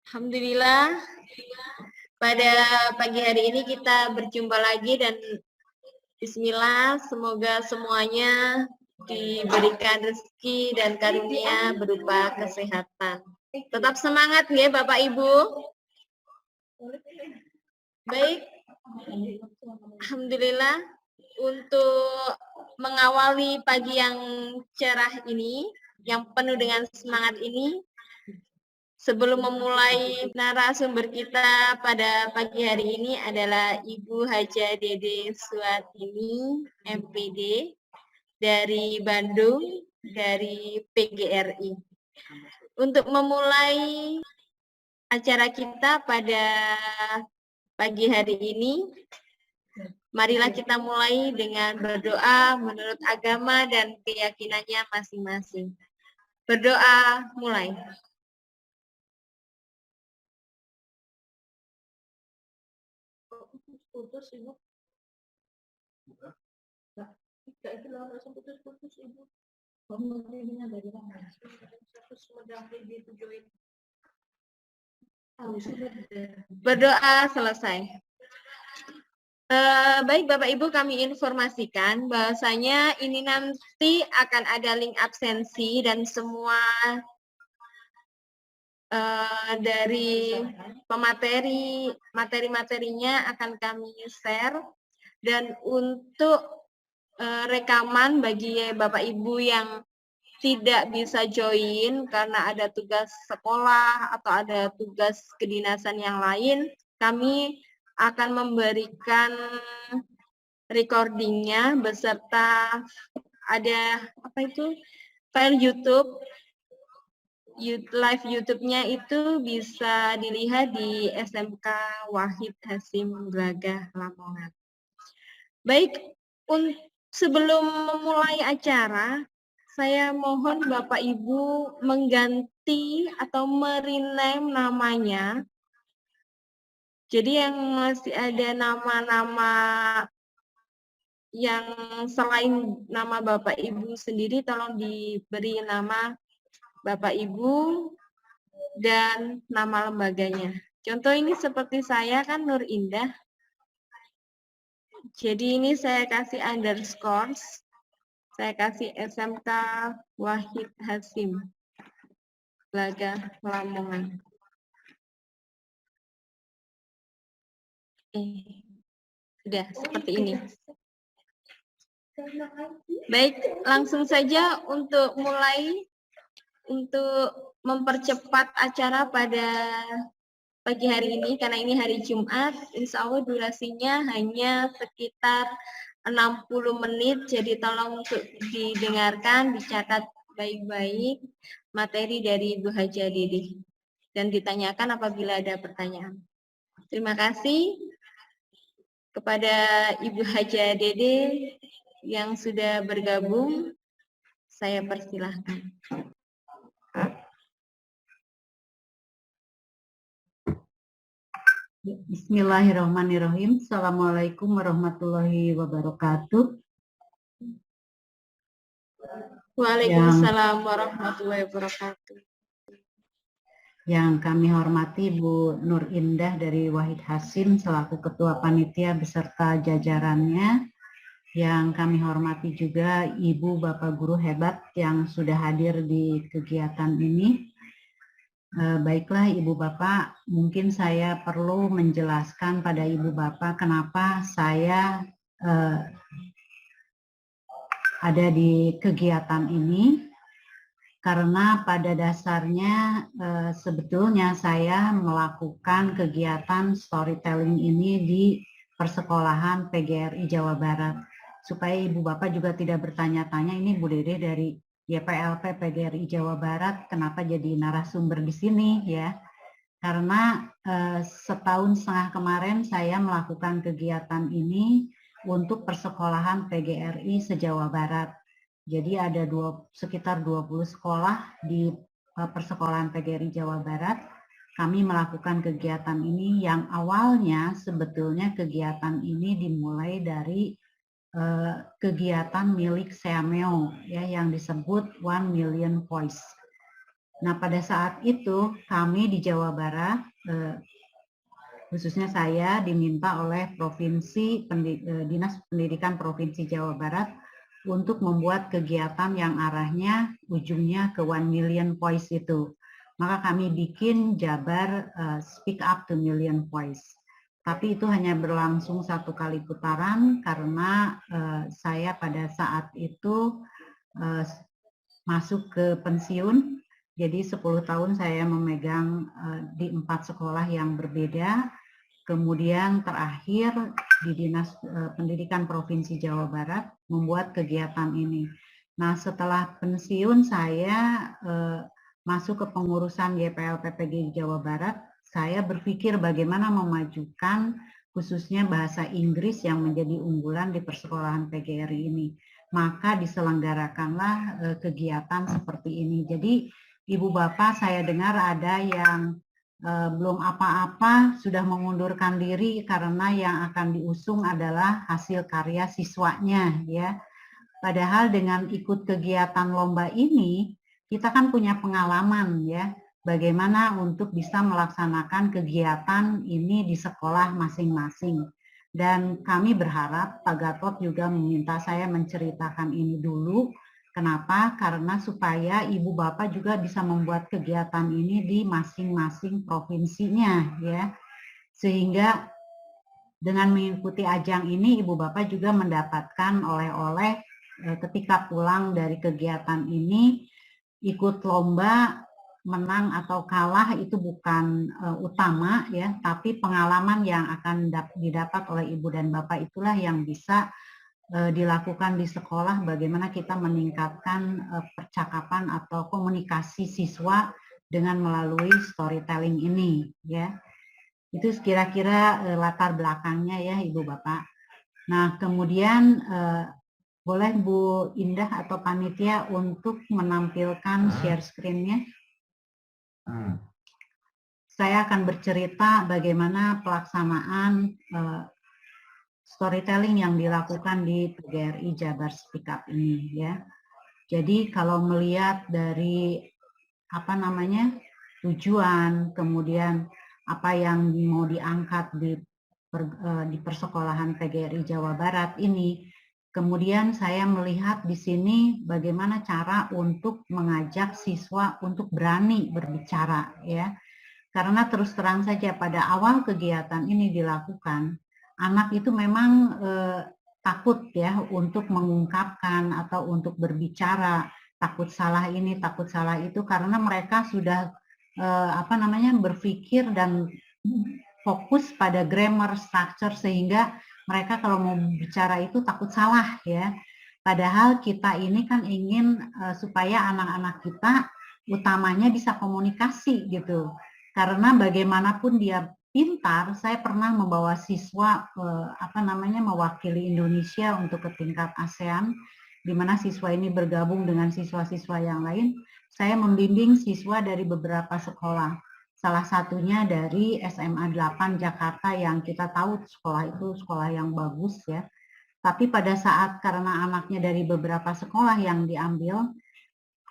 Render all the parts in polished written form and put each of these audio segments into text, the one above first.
Alhamdulillah, pada pagi hari ini kita berjumpa lagi dan bismillah, semoga semuanya diberikan rezeki dan karunia berupa kesehatan. Tetap semangat ya Bapak Ibu. Baik, Alhamdulillah untuk mengawali pagi yang cerah ini, yang penuh dengan semangat ini, sebelum memulai narasumber kita pada pagi hari ini adalah Ibu Haja Dede Suatini, MPD, dari Bandung, dari PGRI. Untuk memulai acara kita pada pagi hari ini, marilah kita mulai dengan berdoa menurut agama dan keyakinannya masing-masing. Berdoa mulai. Putus Ibu. Tidak itu langsung putus Ibu. Pemilihannya dari mana? Berdoa selesai. Baik Bapak Ibu, kami informasikan bahwasanya ini nanti akan ada link absensi dan semua dari materi-materinya akan kami share, dan untuk rekaman bagi Bapak Ibu yang tidak bisa join karena ada tugas sekolah atau ada tugas kedinasan yang lain, kami akan memberikan recordingnya beserta ada file YouTube. Live YouTube-nya itu bisa dilihat di SMK Wahid Hasim Braga, Lamongan. Baik, sebelum memulai acara, saya mohon Bapak Ibu mengganti atau merename namanya. Jadi yang masih ada nama-nama yang selain nama Bapak Ibu sendiri, tolong diberi nama Bapak Ibu dan nama lembaganya. Contoh ini seperti saya kan Nur Indah. Jadi ini saya kasih underscore, saya kasih SMK Wahid Hasim Braga, Lamongan. Sudah seperti ini. Baik, langsung saja untuk mulai, untuk mempercepat acara pada pagi hari ini, karena ini hari Jumat, insya Allah durasinya hanya sekitar 60 menit, jadi tolong untuk didengarkan, dicatat baik-baik materi dari Ibu Haja Dede, dan ditanyakan apabila ada pertanyaan. Terima kasih kepada Ibu Haja Dede yang sudah bergabung, saya persilahkan. Bismillahirrahmanirrahim. Assalamualaikum warahmatullahi wabarakatuh. Waalaikumsalam warahmatullahi wabarakatuh. Yang kami hormati Bu Nur Indah dari Wahid Hasim selaku Ketua Panitia beserta jajarannya. Yang kami hormati juga Ibu Bapak Guru hebat yang sudah hadir di kegiatan ini. Baiklah Ibu Bapak, mungkin saya perlu menjelaskan pada Ibu Bapak kenapa saya ada di kegiatan ini, karena pada dasarnya sebetulnya saya melakukan kegiatan storytelling ini di persekolahan PGRI Jawa Barat. Supaya Ibu Bapak juga tidak bertanya-tanya, ini Bu Dede dari YPLP PGRI Jawa Barat, kenapa jadi narasumber di sini ya? Karena setahun setengah kemarin saya melakukan kegiatan ini untuk persekolahan PGRI se-Jawa Barat. Jadi ada sekitar 20 sekolah di persekolahan PGRI Jawa Barat. Kami melakukan kegiatan ini yang awalnya sebetulnya kegiatan ini dimulai dari kegiatan milik Seameo ya, yang disebut 1 Million Voice. Nah, pada saat itu kami di Jawa Barat, khususnya saya diminta oleh Dinas Pendidikan Provinsi Jawa Barat untuk membuat kegiatan yang arahnya ujungnya ke 1 million voice itu. Maka kami bikin Jabar Speak Up to Million Voice. Tapi itu hanya berlangsung 1 kali putaran karena saya pada saat itu masuk ke pensiun. Jadi 10 tahun saya memegang di 4 sekolah yang berbeda. Kemudian terakhir di Dinas Pendidikan Provinsi Jawa Barat membuat kegiatan ini. Nah, setelah pensiun saya masuk ke pengurusan YPL PPG Jawa Barat, saya berpikir bagaimana memajukan khususnya bahasa Inggris yang menjadi unggulan di persekolahan PGRI ini. Maka diselenggarakanlah kegiatan seperti ini. Jadi Ibu Bapak saya dengar ada yang belum apa-apa sudah mengundurkan diri karena yang akan diusung adalah hasil karya siswanya ya. Padahal dengan ikut kegiatan lomba ini kita kan punya pengalaman ya bagaimana untuk bisa melaksanakan kegiatan ini di sekolah masing-masing. Dan kami berharap Pak Gatot juga meminta saya menceritakan ini dulu. Kenapa? Karena supaya Ibu Bapak juga bisa membuat kegiatan ini di masing-masing provinsinya ya. Sehingga dengan mengikuti ajang ini Ibu Bapak juga mendapatkan oleh-oleh ketika pulang dari kegiatan ini. Ikut lomba menang atau kalah itu bukan utama ya, tapi pengalaman yang akan didapat oleh Ibu dan Bapak itulah yang bisa dilakukan di sekolah, bagaimana kita meningkatkan percakapan atau komunikasi siswa dengan melalui storytelling ini ya. Itu kira-kira latar belakangnya ya Ibu Bapak. Nah, kemudian boleh Bu Indah atau panitia untuk menampilkan share screen-nya. Saya akan bercerita bagaimana pelaksanaan storytelling yang dilakukan di PGRI Jabar Speak Up ini ya. Jadi kalau melihat dari tujuan, kemudian apa yang mau diangkat di persekolahan PGRI Jawa Barat ini, kemudian saya melihat di sini bagaimana cara untuk mengajak siswa untuk berani berbicara ya. Karena terus terang saja pada awal kegiatan ini dilakukan, anak itu memang takut ya untuk mengungkapkan atau untuk berbicara, takut salah ini, takut salah itu karena mereka sudah berpikir dan fokus pada grammar structure sehingga mereka kalau mau bicara itu takut salah ya. Padahal kita ini kan ingin supaya anak-anak kita utamanya bisa komunikasi gitu. Karena bagaimanapun dia pintar, saya pernah membawa siswa mewakili Indonesia untuk ke tingkat ASEAN, di mana siswa ini bergabung dengan siswa-siswa yang lain. Saya membimbing siswa dari beberapa sekolah. Salah satunya dari SMA 8 Jakarta yang kita tahu sekolah itu sekolah yang bagus ya. Tapi pada saat karena anaknya dari beberapa sekolah yang diambil,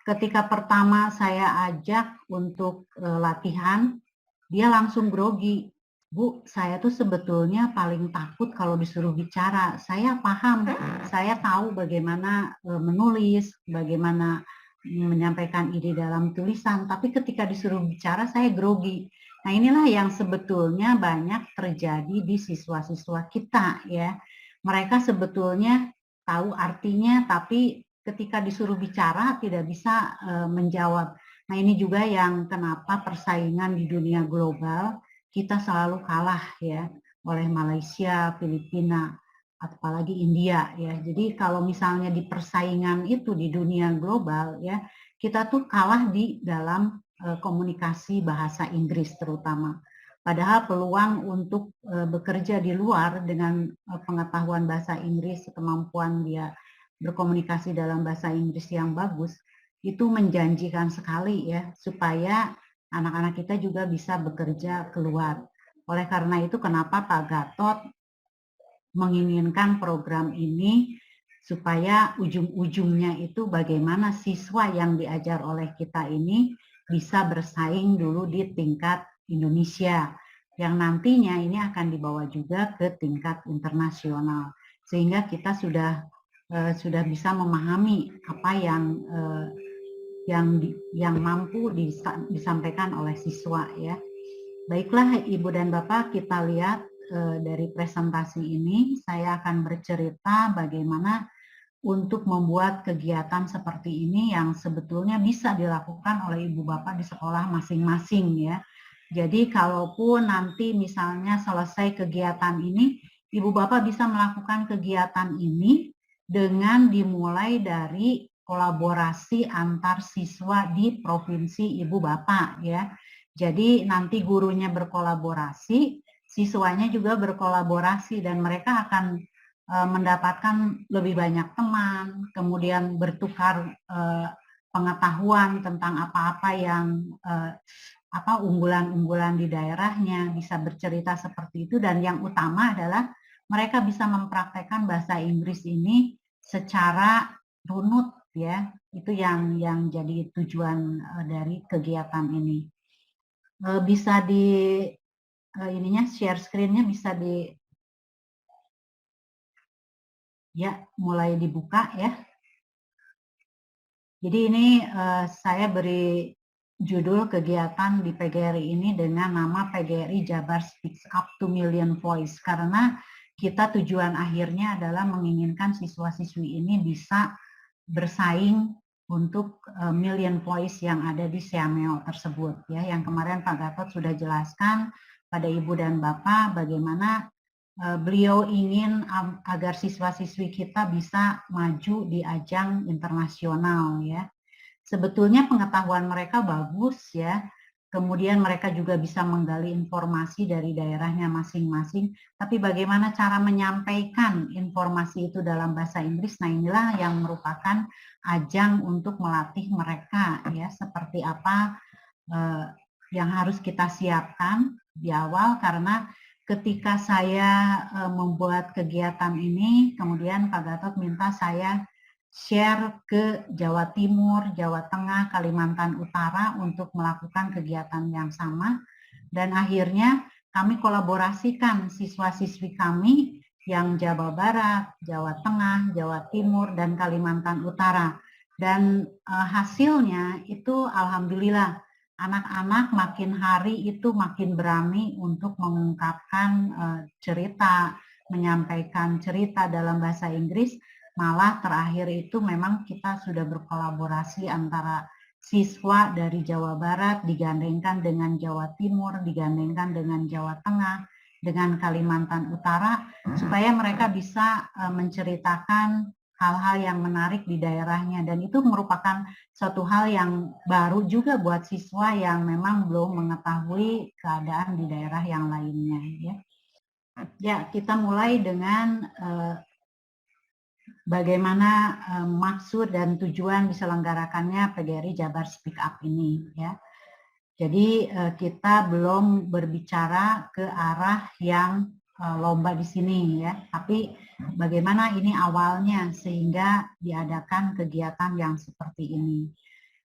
ketika pertama saya ajak untuk latihan, dia langsung grogi. Bu, saya tuh sebetulnya paling takut kalau disuruh bicara. Saya paham, saya tahu bagaimana menulis, bagaimana menyampaikan ide dalam tulisan, tapi ketika disuruh bicara saya grogi. Nah, inilah yang sebetulnya banyak terjadi di siswa-siswa kita ya. Mereka sebetulnya tahu artinya, tapi ketika disuruh bicara tidak bisa menjawab. Nah, ini juga yang kenapa persaingan di dunia global kita selalu kalah ya oleh Malaysia, Filipina, apalagi India ya. Jadi kalau misalnya di persaingan itu di dunia global ya, kita tuh kalah di dalam komunikasi bahasa Inggris terutama. Padahal peluang untuk bekerja di luar dengan pengetahuan bahasa Inggris, kemampuan dia berkomunikasi dalam bahasa Inggris yang bagus, itu menjanjikan sekali ya, supaya anak-anak kita juga bisa bekerja keluar. Oleh karena itu kenapa Pak Gatot menginginkan program ini supaya ujung-ujungnya itu bagaimana siswa yang diajar oleh kita ini bisa bersaing dulu di tingkat Indonesia, yang nantinya ini akan dibawa juga ke tingkat internasional, sehingga kita sudah bisa memahami apa yang mampu disampaikan oleh siswa ya. Baiklah Ibu dan Bapak, kita lihat dari presentasi ini saya akan bercerita bagaimana untuk membuat kegiatan seperti ini yang sebetulnya bisa dilakukan oleh Ibu Bapak di sekolah masing-masing ya. Jadi kalaupun nanti misalnya selesai kegiatan ini, Ibu Bapak bisa melakukan kegiatan ini dengan dimulai dari kolaborasi antar siswa di provinsi Ibu Bapak ya. Jadi nanti gurunya berkolaborasi, siswanya juga berkolaborasi dan mereka akan mendapatkan lebih banyak teman, kemudian bertukar pengetahuan tentang apa-apa yang unggulan-unggulan di daerahnya, bisa bercerita seperti itu, dan yang utama adalah mereka bisa mempraktekkan bahasa Inggris ini secara runut ya. Itu yang jadi tujuan dari kegiatan ini. Bisa di ininya share screen-nya bisa di ya mulai dibuka ya. Jadi ini saya beri judul kegiatan di PGRI ini dengan nama PGRI Jabar Speaks Up to Million Voice, karena kita tujuan akhirnya adalah menginginkan siswa-siswi ini bisa bersaing untuk million voice yang ada di Seameo tersebut ya. Yang kemarin Pak Gatot sudah jelaskan pada Ibu dan Bapak bagaimana beliau ingin agar siswa-siswi kita bisa maju di ajang internasional ya. Sebetulnya pengetahuan mereka bagus ya. Kemudian mereka juga bisa menggali informasi dari daerahnya masing-masing, tapi bagaimana cara menyampaikan informasi itu dalam bahasa Inggris, nah inilah yang merupakan ajang untuk melatih mereka ya, seperti apa yang harus kita siapkan di awal, karena ketika saya membuat kegiatan ini, kemudian Pak Gatot minta saya share ke Jawa Timur, Jawa Tengah, Kalimantan Utara untuk melakukan kegiatan yang sama. Dan akhirnya kami kolaborasikan siswa-siswi kami yang Jawa Barat, Jawa Tengah, Jawa Timur, dan Kalimantan Utara. Dan hasilnya itu alhamdulillah anak-anak makin hari itu makin berani untuk mengungkapkan cerita, menyampaikan cerita dalam bahasa Inggris. Malah terakhir itu memang kita sudah berkolaborasi antara siswa dari Jawa Barat digandengkan dengan Jawa Timur, digandengkan dengan Jawa Tengah, dengan Kalimantan Utara, supaya mereka bisa menceritakan hal-hal yang menarik di daerahnya. Dan itu merupakan suatu hal yang baru juga buat siswa yang memang belum mengetahui keadaan di daerah yang lainnya. Ya, kita mulai dengan bagaimana maksud dan tujuan diselenggarakannya PGRI Jabar Speak Up ini ya. Jadi kita belum berbicara ke arah yang lomba di sini ya, tapi bagaimana ini awalnya sehingga diadakan kegiatan yang seperti ini.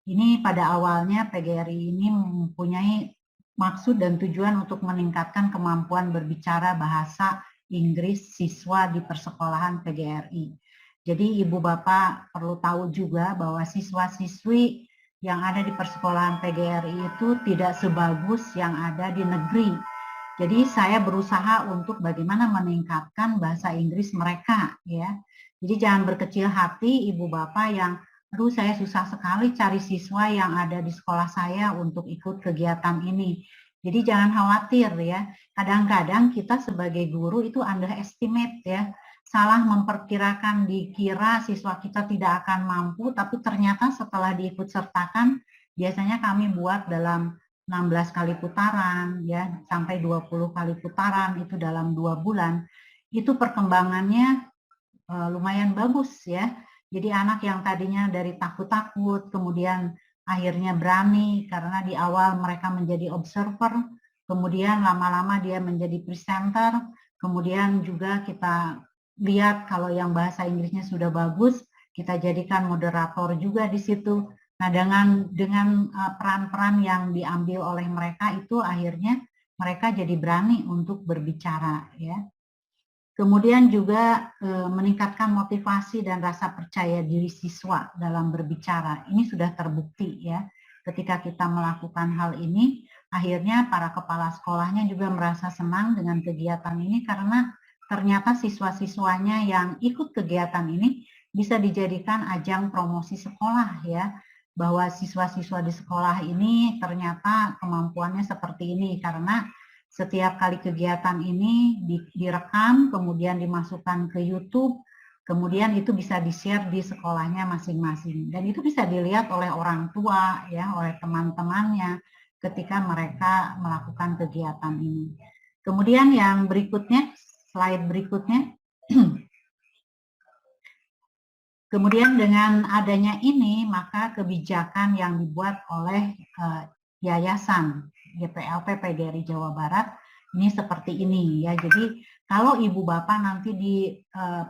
Ini pada awalnya PGRI ini mempunyai maksud dan tujuan untuk meningkatkan kemampuan berbicara bahasa Inggris siswa di persekolahan PGRI. Jadi Ibu Bapak perlu tahu juga bahwa siswa-siswi yang ada di persekolahan PGRI itu tidak sebagus yang ada di negeri. Jadi saya berusaha untuk bagaimana meningkatkan bahasa Inggris mereka ya. Jadi jangan berkecil hati Ibu Bapak yang aduh saya susah sekali cari siswa yang ada di sekolah saya untuk ikut kegiatan ini. Jadi jangan khawatir ya. Kadang-kadang kita sebagai guru itu underestimate ya. Salah memperkirakan, dikira siswa kita tidak akan mampu, tapi ternyata setelah diikut sertakan, biasanya kami buat dalam 16 kali putaran, ya sampai 20 kali putaran, itu dalam 2 bulan, itu perkembangannya lumayan bagus ya. Jadi anak yang tadinya dari takut-takut, kemudian akhirnya berani, karena di awal mereka menjadi observer, kemudian lama-lama dia menjadi presenter, kemudian juga kita lihat kalau yang bahasa Inggrisnya sudah bagus, kita jadikan moderator juga di situ. Nah, dengan peran-peran yang diambil oleh mereka itu akhirnya mereka jadi berani untuk berbicara, ya. Kemudian juga meningkatkan motivasi dan rasa percaya diri siswa dalam berbicara. Ini sudah terbukti, ya. Ketika kita melakukan hal ini, akhirnya para kepala sekolahnya juga merasa senang dengan kegiatan ini karena ternyata siswa-siswanya yang ikut kegiatan ini bisa dijadikan ajang promosi sekolah, ya. Bahwa siswa-siswa di sekolah ini ternyata kemampuannya seperti ini karena setiap kali kegiatan ini direkam, kemudian dimasukkan ke YouTube, kemudian itu bisa di-share di sekolahnya masing-masing. Dan itu bisa dilihat oleh orang tua, ya, oleh teman-temannya ketika mereka melakukan kegiatan ini. Kemudian yang berikutnya, slide berikutnya. Kemudian dengan adanya ini, maka kebijakan yang dibuat oleh Yayasan GPLP PGRI Jawa Barat ini seperti ini, ya. Jadi kalau ibu bapak nanti di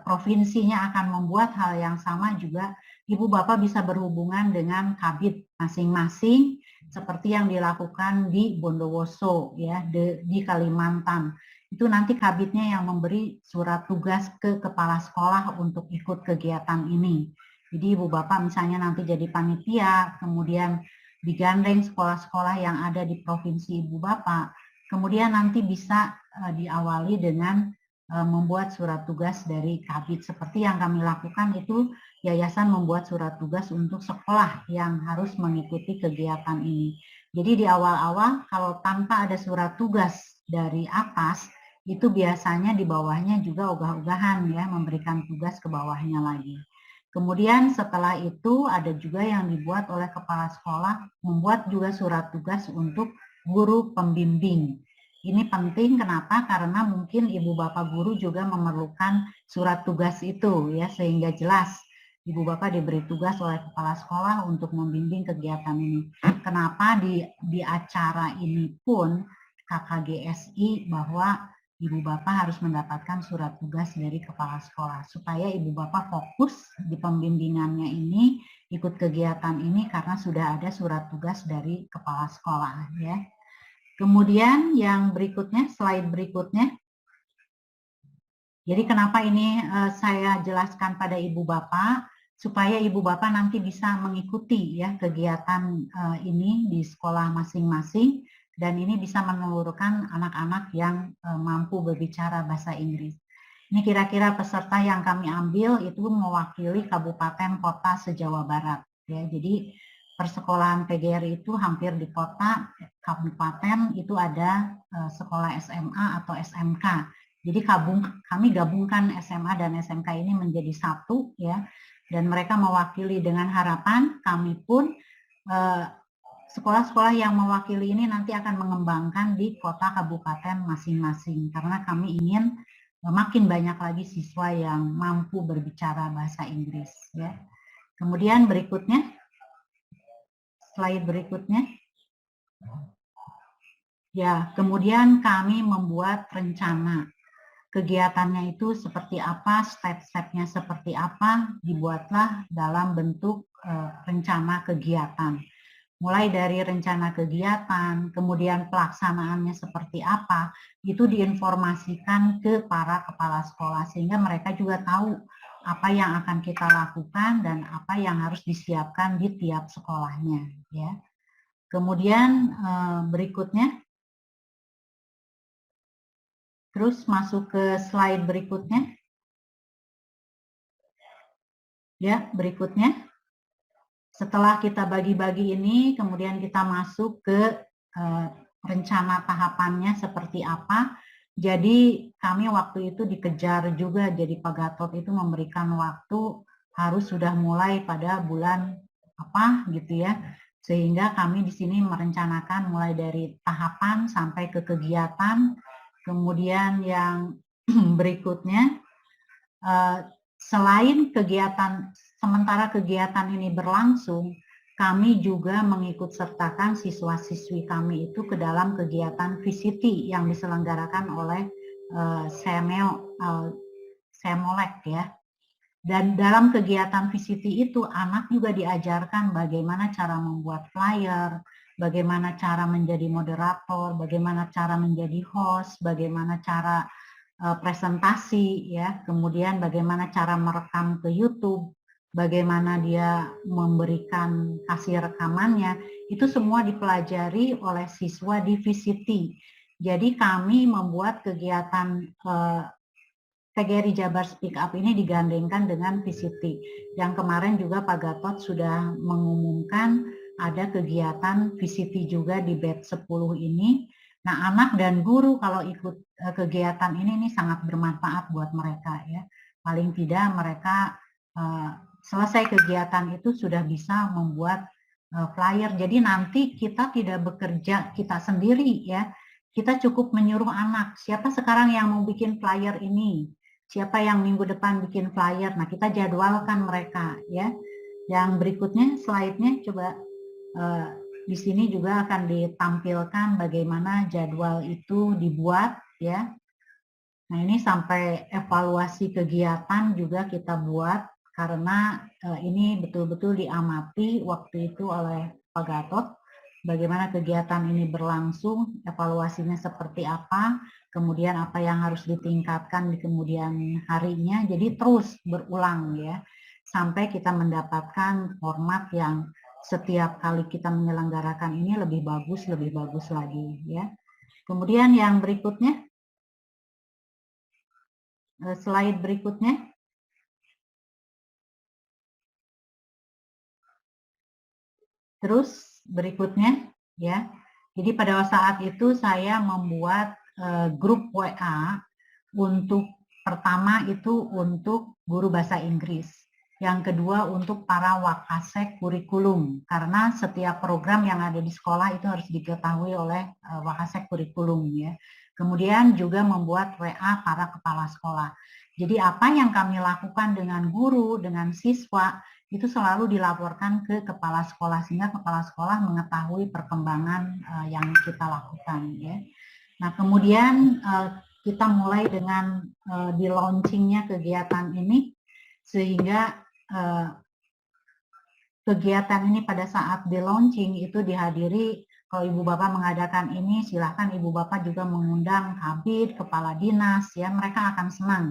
provinsinya akan membuat hal yang sama juga, ibu bapak bisa berhubungan dengan kabid masing-masing seperti yang dilakukan di Bondowoso, ya, di Kalimantan. Itu nanti kabidnya yang memberi surat tugas ke kepala sekolah untuk ikut kegiatan ini. Jadi ibu bapak misalnya nanti jadi panitia, kemudian digandeng sekolah-sekolah yang ada di provinsi ibu bapak, kemudian nanti bisa diawali dengan membuat surat tugas dari kabid. Seperti yang kami lakukan itu, yayasan membuat surat tugas untuk sekolah yang harus mengikuti kegiatan ini. Jadi di awal-awal kalau tanpa ada surat tugas dari atas, itu biasanya di bawahnya juga ogah-ogahan, ya, memberikan tugas ke bawahnya lagi. Kemudian setelah itu ada juga yang dibuat oleh kepala sekolah, membuat juga surat tugas untuk guru pembimbing. Ini penting, kenapa? Karena mungkin ibu bapak guru juga memerlukan surat tugas itu, ya, sehingga jelas ibu bapak diberi tugas oleh kepala sekolah untuk membimbing kegiatan ini. Kenapa di acara ini pun KKGSI bahwa ibu bapak harus mendapatkan surat tugas dari kepala sekolah supaya ibu bapak fokus di pembimbingannya ini, ikut kegiatan ini karena sudah ada surat tugas dari kepala sekolah, ya. Kemudian yang berikutnya, slide berikutnya. Jadi kenapa ini saya jelaskan pada ibu bapak supaya ibu bapak nanti bisa mengikuti, ya, kegiatan ini di sekolah masing-masing. Dan ini bisa menelurkan anak-anak yang mampu berbicara bahasa Inggris. Ini kira-kira peserta yang kami ambil itu mewakili kabupaten kota se-Jawa Barat, ya. Jadi persekolahan PGRI itu hampir di kota, kabupaten itu ada sekolah SMA atau SMK. Jadi kami gabungkan SMA dan SMK ini menjadi satu, ya. Dan mereka mewakili dengan harapan kami pun sekolah-sekolah yang mewakili ini nanti akan mengembangkan di kota kabupaten masing-masing karena kami ingin makin banyak lagi siswa yang mampu berbicara bahasa Inggris, ya. Kemudian berikutnya, slide berikutnya. Ya, kemudian kami membuat rencana kegiatannya itu seperti apa, step-stepnya seperti apa, dibuatlah dalam bentuk rencana kegiatan. Mulai dari rencana kegiatan, kemudian pelaksanaannya seperti apa, itu diinformasikan ke para kepala sekolah sehingga mereka juga tahu apa yang akan kita lakukan dan apa yang harus disiapkan di tiap sekolahnya, ya. Kemudian berikutnya, terus masuk ke slide berikutnya, ya, berikutnya. Setelah kita bagi-bagi ini, kemudian kita masuk ke rencana tahapannya seperti apa. Jadi kami waktu itu dikejar juga, jadi Pak Gatot itu memberikan waktu harus sudah mulai pada bulan apa gitu, ya. Sehingga kami di sini merencanakan mulai dari tahapan sampai ke kegiatan. Kemudian yang berikutnya, selain kegiatan, sementara kegiatan ini berlangsung, kami juga mengikut sertakan siswa-siswi kami itu ke dalam kegiatan VCT yang diselenggarakan oleh Semolek, ya. Dan dalam kegiatan VCT itu, anak juga diajarkan bagaimana cara membuat flyer, bagaimana cara menjadi moderator, bagaimana cara menjadi host, bagaimana cara presentasi, ya, kemudian bagaimana cara merekam ke YouTube, bagaimana dia memberikan kasih rekamannya, itu semua dipelajari oleh siswa di VCT. Jadi kami membuat kegiatan PGRI Jabar Speak Up ini digandengkan dengan VCT. Yang kemarin juga Pak Gatot sudah mengumumkan ada kegiatan VCT juga di batch 10 ini. Nah, anak dan guru kalau ikut kegiatan ini sangat bermanfaat buat mereka, ya. Paling tidak mereka selesai kegiatan itu sudah bisa membuat flyer. Jadi nanti kita tidak bekerja kita sendiri, ya. Kita cukup menyuruh anak, siapa sekarang yang mau bikin flyer ini? Siapa yang minggu depan bikin flyer? Nah, kita jadwalkan mereka, ya. Yang berikutnya slide-nya coba di sini juga akan ditampilkan bagaimana jadwal itu dibuat, ya. Nah, ini sampai evaluasi kegiatan juga kita buat karena ini betul-betul diamati waktu itu oleh Pak Gatot. Bagaimana kegiatan ini berlangsung, evaluasinya seperti apa, kemudian apa yang harus ditingkatkan di kemudian harinya. Jadi terus berulang, ya, sampai kita mendapatkan format yang setiap kali kita menyelenggarakan ini lebih bagus lagi, ya. Kemudian yang berikutnya, slide berikutnya. Terus berikutnya, ya. Jadi pada saat itu saya membuat grup WA untuk pertama itu untuk guru bahasa Inggris. Yang kedua untuk para wakasek kurikulum, karena setiap program yang ada di sekolah itu harus diketahui oleh wakasek kurikulum, ya. Kemudian juga membuat WA para kepala sekolah. Jadi apa yang kami lakukan dengan guru, dengan siswa, itu selalu dilaporkan ke kepala sekolah sehingga kepala sekolah mengetahui perkembangan yang kita lakukan, ya. Nah, kemudian kita mulai dengan di launchingnya kegiatan ini sehingga kegiatan ini pada saat di launching itu dihadiri, kalau Ibu Bapak mengadakan ini silahkan Ibu Bapak juga mengundang kabid, kepala dinas, ya, mereka akan senang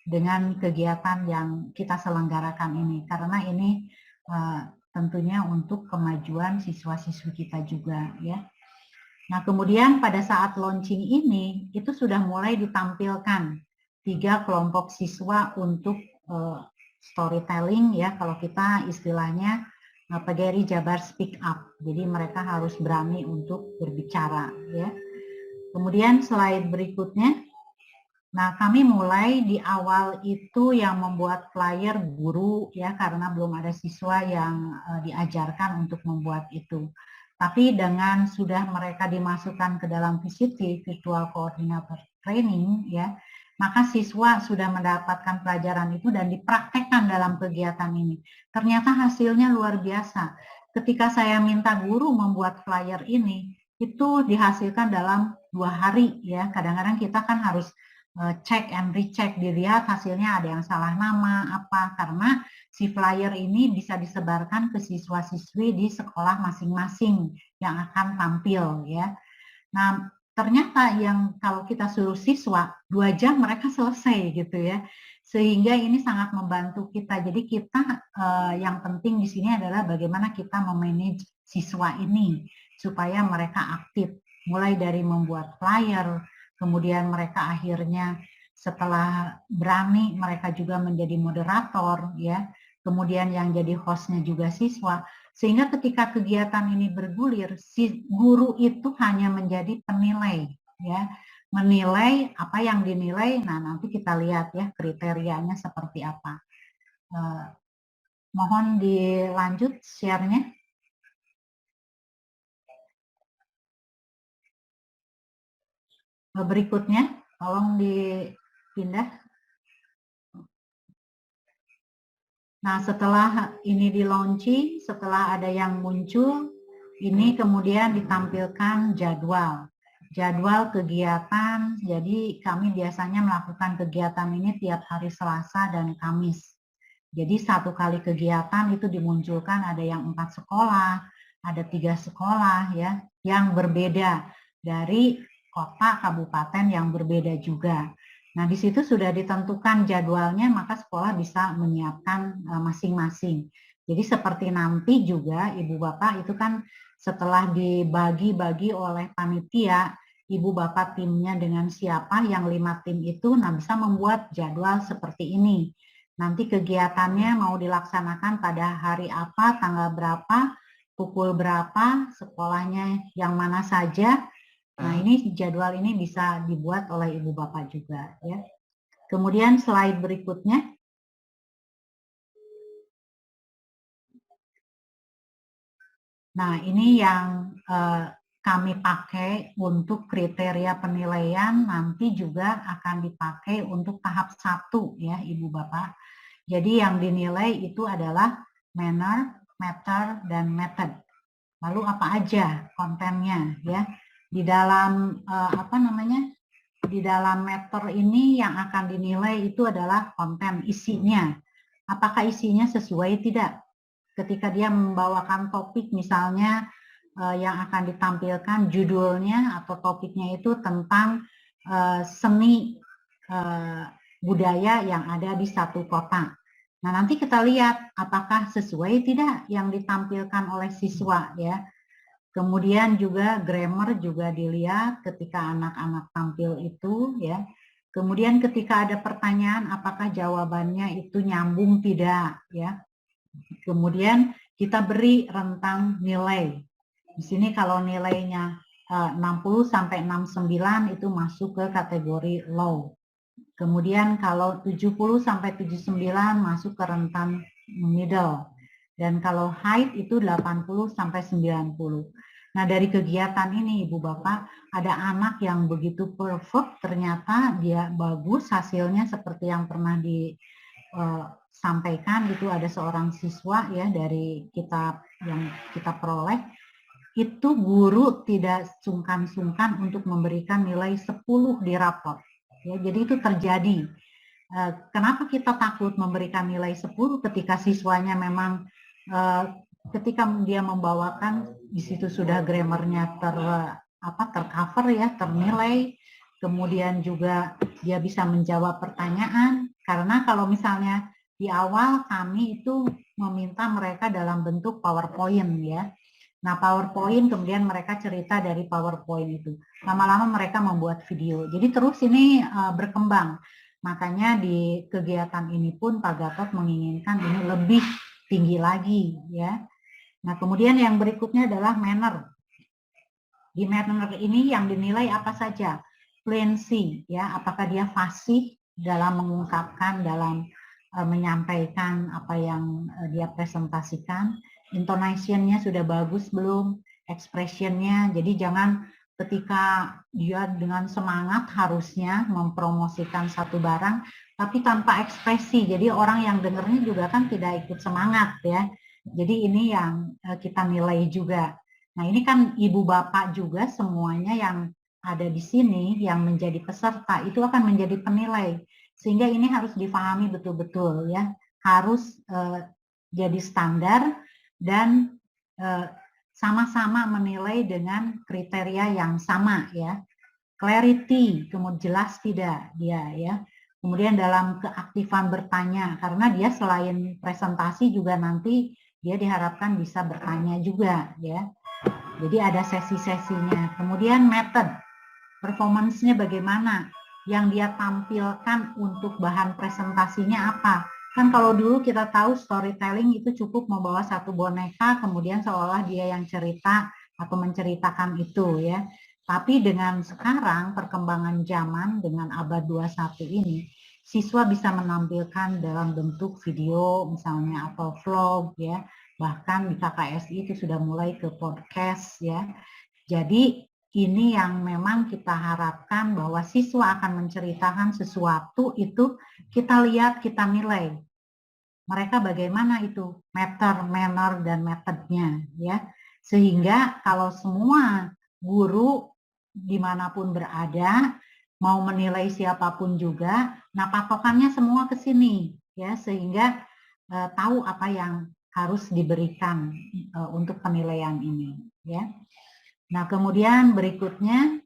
dengan kegiatan yang kita selenggarakan ini karena ini tentunya untuk kemajuan siswa-siswi kita juga, ya. Nah, kemudian pada saat launching ini itu sudah mulai ditampilkan 3 kelompok siswa untuk storytelling, ya, kalau kita istilahnya PGRI Jabar Speak Up. Jadi mereka harus berani untuk berbicara, ya. Kemudian slide berikutnya. Nah, kami mulai di awal itu yang membuat flyer guru, ya, karena belum ada siswa yang diajarkan untuk membuat itu. Tapi dengan sudah mereka dimasukkan ke dalam VCT, Virtual Coordinator Training, ya, maka siswa sudah mendapatkan pelajaran itu dan dipraktekkan dalam kegiatan ini. Ternyata hasilnya luar biasa. Ketika saya minta guru membuat flyer ini, itu dihasilkan dalam 2 hari, ya. Kadang-kadang kita kan harus cek and recheck, dilihat hasilnya ada yang salah nama apa, karena si flyer ini bisa disebarkan ke siswa-siswi di sekolah masing-masing yang akan tampil, ya. Nah, ternyata yang kalau kita suruh siswa 2 jam mereka selesai gitu, ya, sehingga ini sangat membantu kita. Jadi kita yang penting di sini adalah bagaimana kita memanage siswa ini supaya mereka aktif, mulai dari membuat flyer, kemudian mereka akhirnya setelah berani mereka juga menjadi moderator, ya. Kemudian yang jadi hostnya juga siswa, sehingga ketika kegiatan ini bergulir, si guru itu hanya menjadi penilai, ya, menilai apa yang dinilai. Nah, nanti kita lihat, ya, kriterianya seperti apa. Mohon dilanjut share-nya. Berikutnya, tolong dipindah. Nah, setelah ini di launching, setelah ada yang muncul, ini kemudian ditampilkan jadwal. Jadwal kegiatan, jadi kami biasanya melakukan kegiatan ini tiap hari Selasa dan Kamis. Jadi satu kali kegiatan itu dimunculkan ada yang 4 sekolah, ada 3 sekolah ya, yang berbeda dari kota kabupaten yang berbeda juga. Nah, di situ sudah ditentukan jadwalnya, maka sekolah bisa menyiapkan masing-masing. Jadi seperti nanti juga Ibu Bapak itu kan setelah dibagi-bagi oleh panitia, Ibu Bapak timnya dengan siapa, yang 5 tim itu, nah bisa membuat jadwal seperti ini. Nanti kegiatannya mau dilaksanakan pada hari apa, tanggal berapa, pukul berapa, sekolahnya yang mana saja. Nah, ini jadwal ini bisa dibuat oleh Ibu Bapak juga ya. Kemudian slide berikutnya. Nah, ini yang kami pakai untuk kriteria penilaian, nanti juga akan dipakai untuk tahap 1 ya Ibu Bapak. Jadi yang dinilai itu adalah manner, matter, dan method. Lalu apa aja kontennya ya? Di dalam di dalam matter ini yang akan dinilai itu adalah konten, isinya. Apakah isinya sesuai tidak? Ketika dia membawakan topik misalnya yang akan ditampilkan judulnya atau topiknya itu tentang seni budaya yang ada di satu kota. Nah, nanti kita lihat apakah sesuai tidak yang ditampilkan oleh siswa ya. Kemudian juga grammar juga dilihat ketika anak-anak tampil itu ya. Kemudian ketika ada pertanyaan apakah jawabannya itu nyambung tidak ya. Kemudian kita beri rentang nilai. Di sini kalau nilainya 60 sampai 69 itu masuk ke kategori low. Kemudian kalau 70 sampai 79 masuk ke rentan middle. Dan kalau height itu 80 sampai 90. Nah, dari kegiatan ini Ibu Bapak, ada anak yang begitu perfect, ternyata dia bagus hasilnya seperti yang pernah disampaikan, itu ada seorang siswa ya dari kita yang kita peroleh, itu guru tidak sungkan-sungkan untuk memberikan nilai 10 di rapor. Ya, jadi itu terjadi. Kenapa kita takut memberikan nilai 10 ketika siswanya memang ketika dia membawakan di situ sudah grammarnya tercover ya, ternilai, kemudian juga dia bisa menjawab pertanyaan. Karena kalau misalnya di awal kami itu meminta mereka dalam bentuk PowerPoint ya. Nah, PowerPoint kemudian mereka cerita dari PowerPoint itu. Lama-lama mereka membuat video. Jadi terus ini berkembang. Makanya di kegiatan ini pun Pak Gatot menginginkan ini lebih tinggi lagi ya. Nah, kemudian yang berikutnya adalah manner. Di manner ini yang dinilai apa saja? Fluency ya, apakah dia fasih dalam mengungkapkan, dalam menyampaikan apa yang dia presentasikan, intonation-nya sudah bagus belum, expression-nya. Jadi jangan ketika dia dengan semangat harusnya mempromosikan satu barang, tapi tanpa ekspresi. Jadi orang yang dengarnya juga kan tidak ikut semangat ya. Jadi ini yang kita nilai juga. Nah, ini kan Ibu Bapak juga semuanya yang ada di sini yang menjadi peserta itu akan menjadi penilai. Sehingga ini harus difahami betul-betul ya. Harus jadi standar dan sama-sama menilai dengan kriteria yang sama ya. Clarity, kemudian jelas tidak dia ya. Kemudian dalam keaktifan bertanya, karena dia selain presentasi juga nanti dia diharapkan bisa bertanya juga ya. Jadi ada sesi-sesinya. Kemudian method, performance-nya bagaimana, yang dia tampilkan untuk bahan presentasinya apa. Kan kalau dulu kita tahu storytelling itu cukup membawa satu boneka, kemudian seolah dia yang cerita atau menceritakan itu ya. Tapi dengan sekarang perkembangan zaman dengan abad 21 ini, siswa bisa menampilkan dalam bentuk video misalnya atau vlog ya. Bahkan di KKSI itu sudah mulai ke podcast ya. Jadi ini yang memang kita harapkan bahwa siswa akan menceritakan sesuatu itu kita lihat, kita nilai. Mereka bagaimana itu, matter, manner, dan methodnya ya. Sehingga kalau semua guru dimanapun berada, mau menilai siapapun juga, nah patokannya semua ke sini ya, sehingga tahu apa yang harus diberikan untuk penilaian ini, ya. Nah, kemudian berikutnya,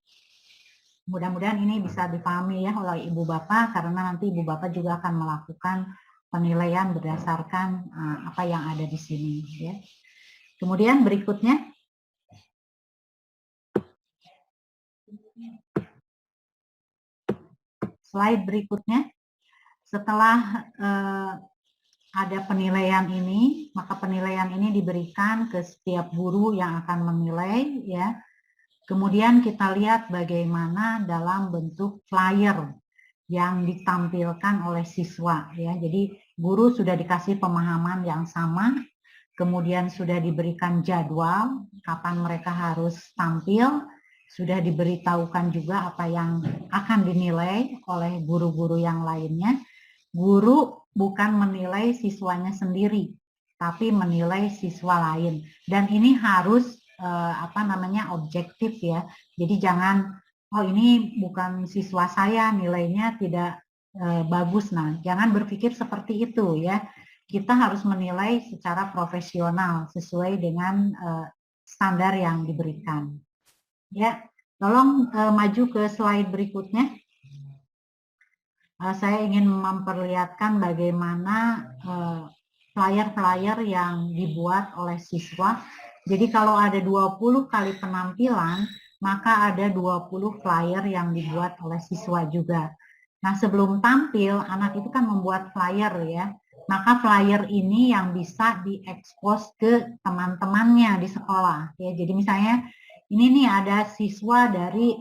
mudah-mudahan ini bisa dipahami ya oleh Ibu Bapak, karena nanti Ibu Bapak juga akan melakukan penilaian berdasarkan apa yang ada di sini, ya. Kemudian berikutnya, slide berikutnya, setelah ada penilaian ini, maka penilaian ini diberikan ke setiap guru yang akan menilai, ya. Kemudian kita lihat bagaimana dalam bentuk flyer yang ditampilkan oleh siswa, ya. Jadi guru sudah dikasih pemahaman yang sama, kemudian sudah diberikan jadwal kapan mereka harus tampil, sudah diberitahukan juga apa yang akan dinilai oleh guru-guru yang lainnya. Guru bukan menilai siswanya sendiri, tapi menilai siswa lain. Dan ini harus objektif ya. Jadi jangan, oh ini bukan siswa saya, nilainya tidak bagus. Nah, jangan berpikir seperti itu ya. Kita harus menilai secara profesional sesuai dengan standar yang diberikan. Ya, tolong maju ke slide berikutnya. Saya ingin memperlihatkan bagaimana flyer-flyer yang dibuat oleh siswa. Jadi kalau ada 20 kali penampilan, maka ada 20 flyer yang dibuat oleh siswa juga. Nah, sebelum tampil, anak itu kan membuat flyer ya. Maka flyer ini yang bisa diekspos ke teman-temannya di sekolah. Ya, jadi misalnya ini nih ada siswa dari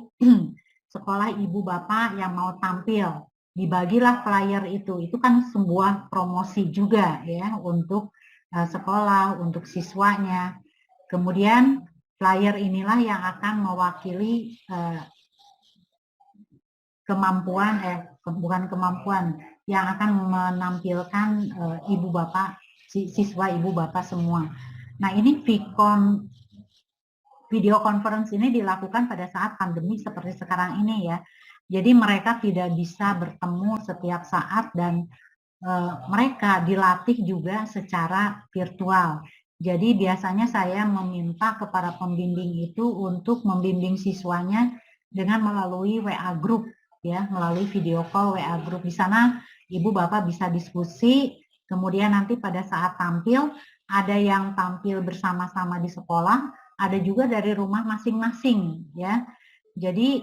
sekolah ibu bapak yang mau tampil. Dibagilah flyer itu kan sebuah promosi juga ya untuk sekolah, untuk siswanya. Kemudian flyer inilah yang akan mewakili yang akan menampilkan ibu bapak, siswa ibu bapak semua. Nah, ini video conference ini dilakukan pada saat pandemi seperti sekarang ini ya. Jadi mereka tidak bisa bertemu setiap saat dan mereka dilatih juga secara virtual. Jadi biasanya saya meminta kepada pembimbing itu untuk membimbing siswanya dengan melalui WA group ya, melalui video call WA group. Di sana ibu bapak bisa diskusi, kemudian nanti pada saat tampil ada yang tampil bersama-sama di sekolah, ada juga dari rumah masing-masing ya. Jadi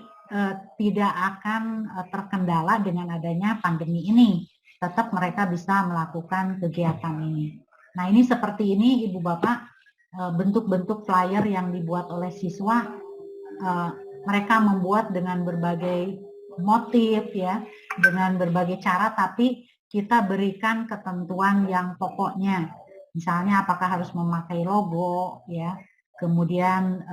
tidak akan terkendala dengan adanya pandemi ini. Tetap mereka bisa melakukan kegiatan ini. Nah, ini seperti ini Ibu Bapak, bentuk-bentuk flyer yang dibuat oleh siswa, mereka membuat dengan berbagai motif ya, dengan berbagai cara, tapi kita berikan ketentuan yang pokoknya. Misalnya apakah harus memakai logo ya, kemudian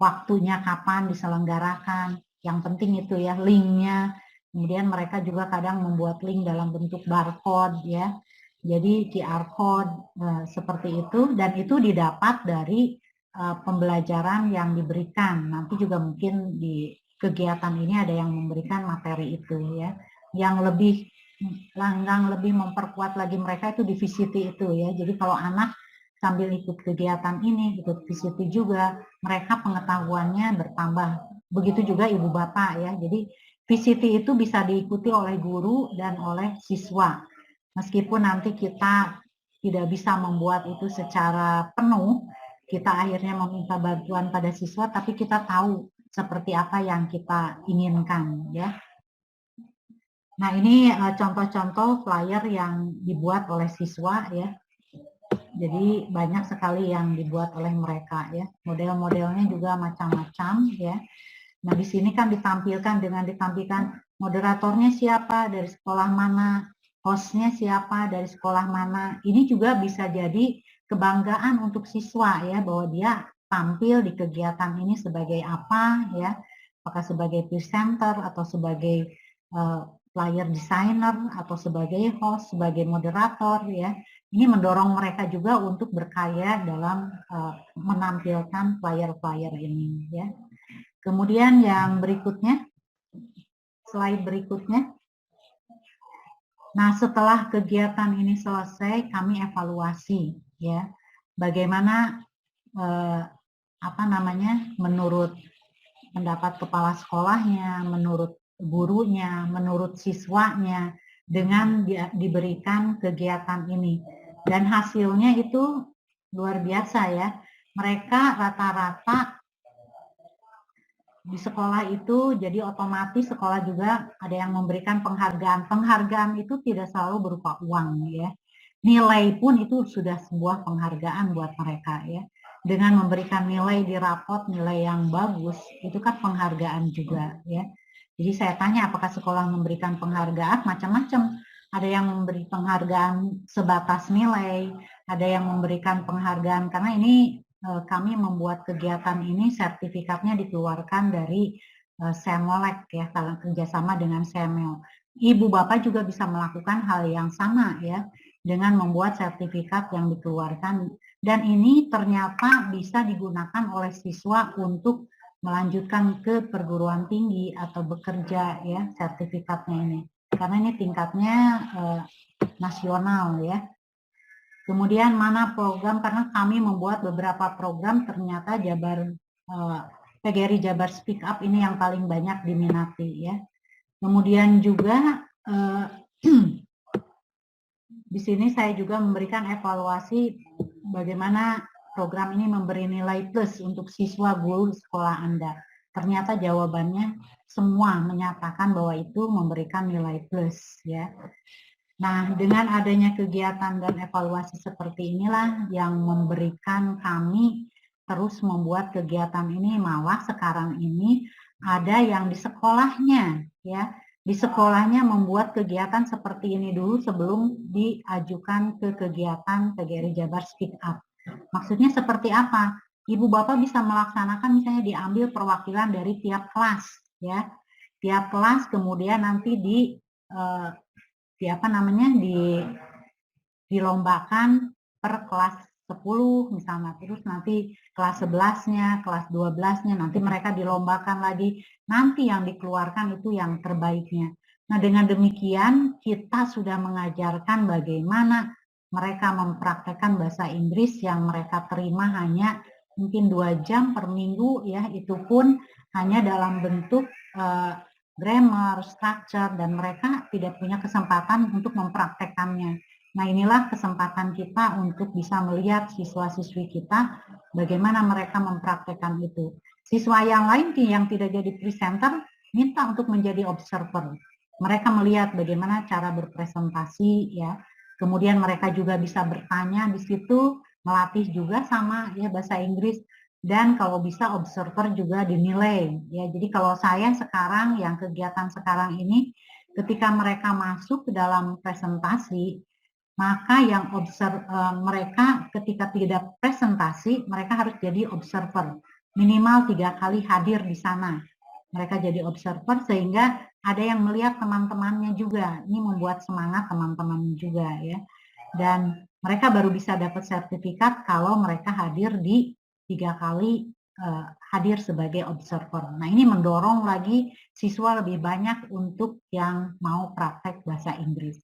waktunya kapan diselenggarakan, yang penting itu ya linknya. Kemudian mereka juga kadang membuat link dalam bentuk barcode ya, jadi QR code seperti itu, dan itu didapat dari pembelajaran yang diberikan. Nanti juga mungkin di kegiatan ini ada yang memberikan materi itu ya, yang lebih memperkuat lagi mereka itu di VCT itu ya. Jadi kalau anak sambil ikut kegiatan ini, ikut VCT juga, mereka pengetahuannya bertambah. Begitu juga ibu bapak ya. Jadi VCT itu bisa diikuti oleh guru dan oleh siswa. Meskipun nanti kita tidak bisa membuat itu secara penuh, kita akhirnya meminta bantuan pada siswa, tapi kita tahu seperti apa yang kita inginkan ya. Nah, ini contoh-contoh flyer yang dibuat oleh siswa ya. Jadi banyak sekali yang dibuat oleh mereka ya. Model-modelnya juga macam-macam ya. Nah, di sini kan ditampilkan moderatornya siapa, dari sekolah mana, hostnya siapa, dari sekolah mana. Ini juga bisa jadi kebanggaan untuk siswa ya, bahwa dia tampil di kegiatan ini sebagai apa ya, apakah sebagai presenter atau sebagai flyer designer atau sebagai host, sebagai moderator ya. Ini mendorong mereka juga untuk berkarya dalam menampilkan flyer-flyer ini ya. Kemudian yang berikutnya, slide berikutnya. Nah, setelah kegiatan ini selesai, kami evaluasi ya, bagaimana menurut pendapat kepala sekolahnya, menurut gurunya, menurut siswanya dengan diberikan kegiatan ini. Dan hasilnya itu luar biasa ya. Mereka rata-rata di sekolah itu jadi otomatis sekolah juga ada yang memberikan penghargaan. Penghargaan itu tidak selalu berupa uang ya. Nilai pun itu sudah sebuah penghargaan buat mereka ya. Dengan memberikan nilai di rapot, nilai yang bagus, itu kan penghargaan juga ya. Jadi saya tanya apakah sekolah memberikan penghargaan macam-macam. Ada yang memberi penghargaan sebatas nilai, ada yang memberikan penghargaan karena ini kami membuat kegiatan ini sertifikatnya dikeluarkan dari Semolek ya, kalau kerjasama dengan Semel. Ibu Bapak juga bisa melakukan hal yang sama ya, dengan membuat sertifikat yang dikeluarkan. Dan ini ternyata bisa digunakan oleh siswa untuk melanjutkan ke perguruan tinggi atau bekerja ya, sertifikatnya ini. Karena ini tingkatnya nasional ya. Kemudian mana program, karena kami membuat beberapa program, ternyata PGRI Jabar Speak Up ini yang paling banyak diminati ya. Kemudian juga di sini saya juga memberikan evaluasi bagaimana program ini memberi nilai plus untuk siswa guru sekolah Anda. Ternyata jawabannya semua menyatakan bahwa itu memberikan nilai plus ya. Nah, dengan adanya kegiatan dan evaluasi seperti inilah yang memberikan kami terus membuat kegiatan ini, malah sekarang ini ada yang di sekolahnya ya, di sekolahnya membuat kegiatan seperti ini dulu sebelum diajukan ke kegiatan PGRI Jabar Speak Up. Maksudnya seperti apa? Ibu Bapak bisa melaksanakan misalnya diambil perwakilan dari tiap kelas ya. Tiap kelas kemudian nanti dilombakan per kelas 10 misalnya, terus nanti kelas 11-nya, kelas 12-nya, nanti mereka dilombakan lagi, nanti yang dikeluarkan itu yang terbaiknya. Nah, dengan demikian kita sudah mengajarkan bagaimana mereka mempraktekkan bahasa Inggris yang mereka terima hanya mungkin 2 jam per minggu ya, itu pun hanya dalam bentuk grammar, structure, dan mereka tidak punya kesempatan untuk mempraktekkannya. Nah, inilah kesempatan kita untuk bisa melihat siswa-siswi kita bagaimana mereka mempraktekkan itu. Siswa yang lain yang tidak jadi presenter minta untuk menjadi observer. Mereka melihat bagaimana cara berpresentasi ya. Kemudian mereka juga bisa bertanya di situ, melatih juga sama ya bahasa Inggris. Dan kalau bisa observer juga dinilai ya. Jadi kalau saya sekarang yang kegiatan sekarang ini ketika mereka masuk ke dalam presentasi, maka yang mereka ketika tidak presentasi mereka harus jadi observer minimal 3 kali hadir di sana. Mereka jadi observer sehingga ada yang melihat teman-temannya juga. Ini membuat semangat teman-temannya juga ya. Dan mereka baru bisa dapat sertifikat kalau mereka hadir di 3 kali hadir sebagai observer. Nah, ini mendorong lagi siswa lebih banyak untuk yang mau praktek bahasa Inggris.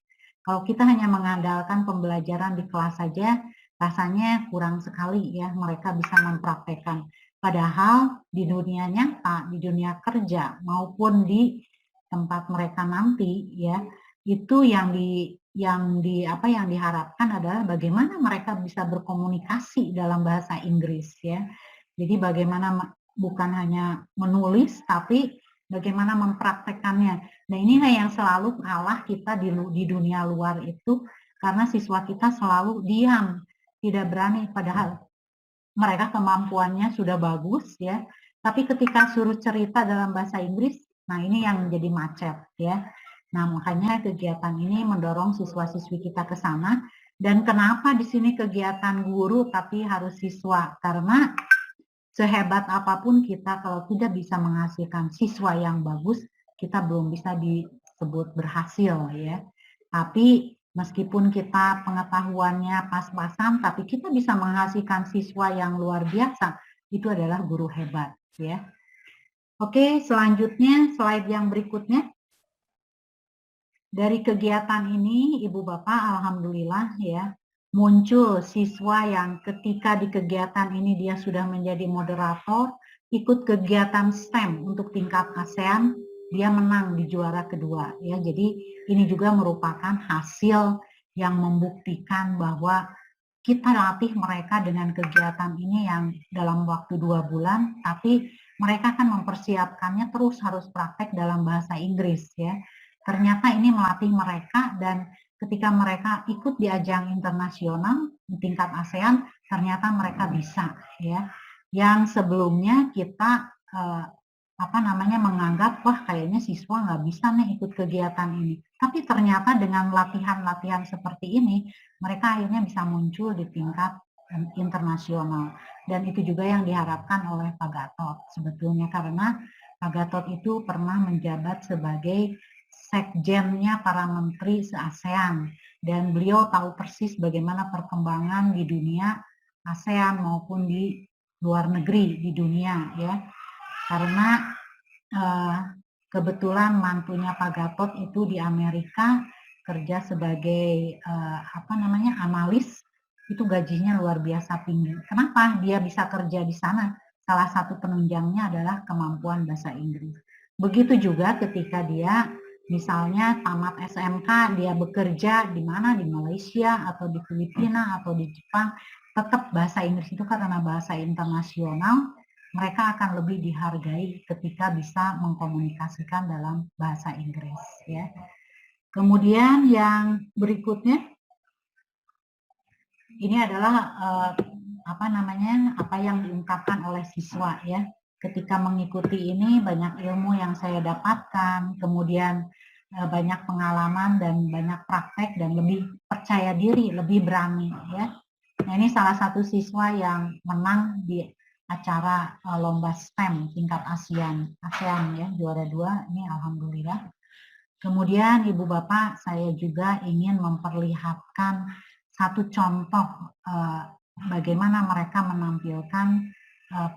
Kalau kita hanya mengandalkan pembelajaran di kelas saja, rasanya kurang sekali ya mereka bisa mempraktekkan. Padahal di dunia nyata, di dunia kerja maupun di tempat mereka nanti ya, itu yang diharapkan adalah bagaimana mereka bisa berkomunikasi dalam bahasa Inggris ya. Jadi bagaimana bukan hanya menulis tapi bagaimana mempraktekkannya. Nah, inilah yang selalu kalah kita di dunia luar itu karena siswa kita selalu diam, tidak berani padahal mereka kemampuannya sudah bagus ya. Tapi ketika suruh cerita dalam bahasa Inggris, nah ini yang menjadi macet ya. Nah, makanya kegiatan ini mendorong siswa-siswi kita ke sana. Dan kenapa di sini kegiatan guru tapi harus siswa? Karena sehebat apapun kita kalau tidak bisa menghasilkan siswa yang bagus, kita belum bisa disebut berhasil ya. Tapi meskipun kita pengetahuannya pas-pasan, tapi kita bisa menghasilkan siswa yang luar biasa, itu adalah guru hebat ya. Oke, selanjutnya slide yang berikutnya. Dari kegiatan ini, Ibu Bapak, alhamdulillah ya, muncul siswa yang ketika di kegiatan ini dia sudah menjadi moderator, ikut kegiatan STEM untuk tingkat ASEAN, dia menang di juara kedua ya. Jadi ini juga merupakan hasil yang membuktikan bahwa kita latih mereka dengan kegiatan ini yang dalam waktu 2 bulan, tapi mereka kan mempersiapkannya terus harus praktek dalam bahasa Inggris ya. Ternyata ini melatih mereka dan ketika mereka ikut di ajang internasional di tingkat ASEAN, ternyata mereka bisa ya. Yang sebelumnya kita menganggap wah kayaknya siswa nggak bisa nih ikut kegiatan ini. Tapi ternyata dengan latihan-latihan seperti ini, mereka akhirnya bisa muncul di tingkat internasional. Dan itu juga yang diharapkan oleh Pak Gatot sebetulnya karena Pak Gatot itu pernah menjabat sebagai sekjennya para menteri se-ASEAN dan beliau tahu persis bagaimana perkembangan di dunia ASEAN maupun di luar negeri di dunia ya. Karena kebetulan mantunya Pak Gatot itu di Amerika kerja sebagai analis, itu gajinya luar biasa tinggi. Kenapa dia bisa kerja di sana? Salah satu penunjangnya adalah kemampuan bahasa Inggris. Begitu juga ketika dia misalnya tamat SMK, dia bekerja di mana, di Malaysia atau di Filipina atau di Jepang, tetap bahasa Inggris itu karena bahasa internasional, mereka akan lebih dihargai ketika bisa mengkomunikasikan dalam bahasa Inggris ya. Kemudian yang berikutnya ini adalah apa yang diungkapkan oleh siswa ya. Ketika mengikuti ini banyak ilmu yang saya dapatkan, kemudian banyak pengalaman dan banyak praktek dan lebih percaya diri, lebih berani ya. Nah, ini salah satu siswa yang menang di acara lomba STEM tingkat ASEAN ya, juara 2, ini alhamdulillah. Kemudian Ibu Bapak, saya juga ingin memperlihatkan satu contoh bagaimana mereka menampilkan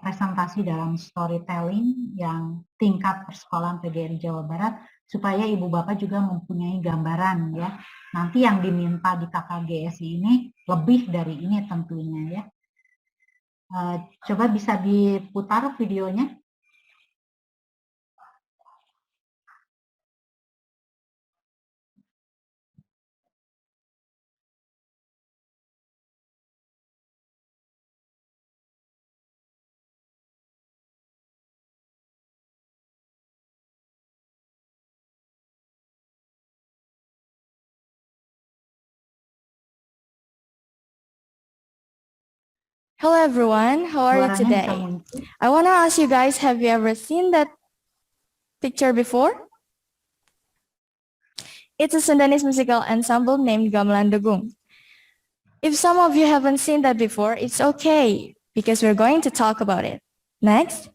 presentasi dalam storytelling yang tingkat persekolahan PGRI Jawa Barat supaya Ibu Bapak juga mempunyai gambaran ya. Nanti yang diminta di KKGSI ini lebih dari ini tentunya ya. Coba bisa diputar videonya. Hello everyone, how are you today? I want to ask you guys, have you ever seen that picture before? It's a Sundanese musical ensemble named Gamelan Degung. If some of you haven't seen that before, it's okay, because we're going to talk about it. Next.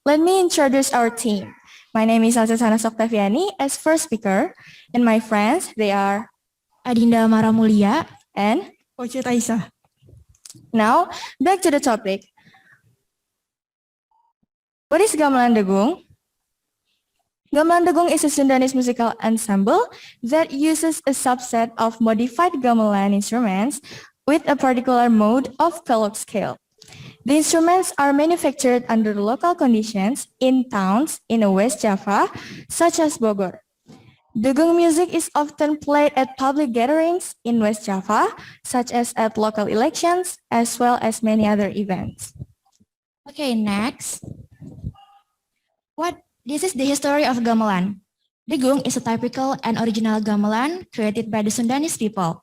Let me introduce our team. My name is Azazana Soktaviani as first speaker, and my friends, they are Adinda Maramulia and Oce Taisa. Now, back to the topic. What is Gamelan Degung? Gamelan Degung is a Sundanese musical ensemble that uses a subset of modified gamelan instruments with a particular mode of pelok scale. The instruments are manufactured under local conditions in towns in West Java, such as Bogor. Degung music is often played at public gatherings in West Java, such as at local elections, as well as many other events. Okay, next. This is the history of gamelan. Degung is a typical and original gamelan created by the Sundanese people.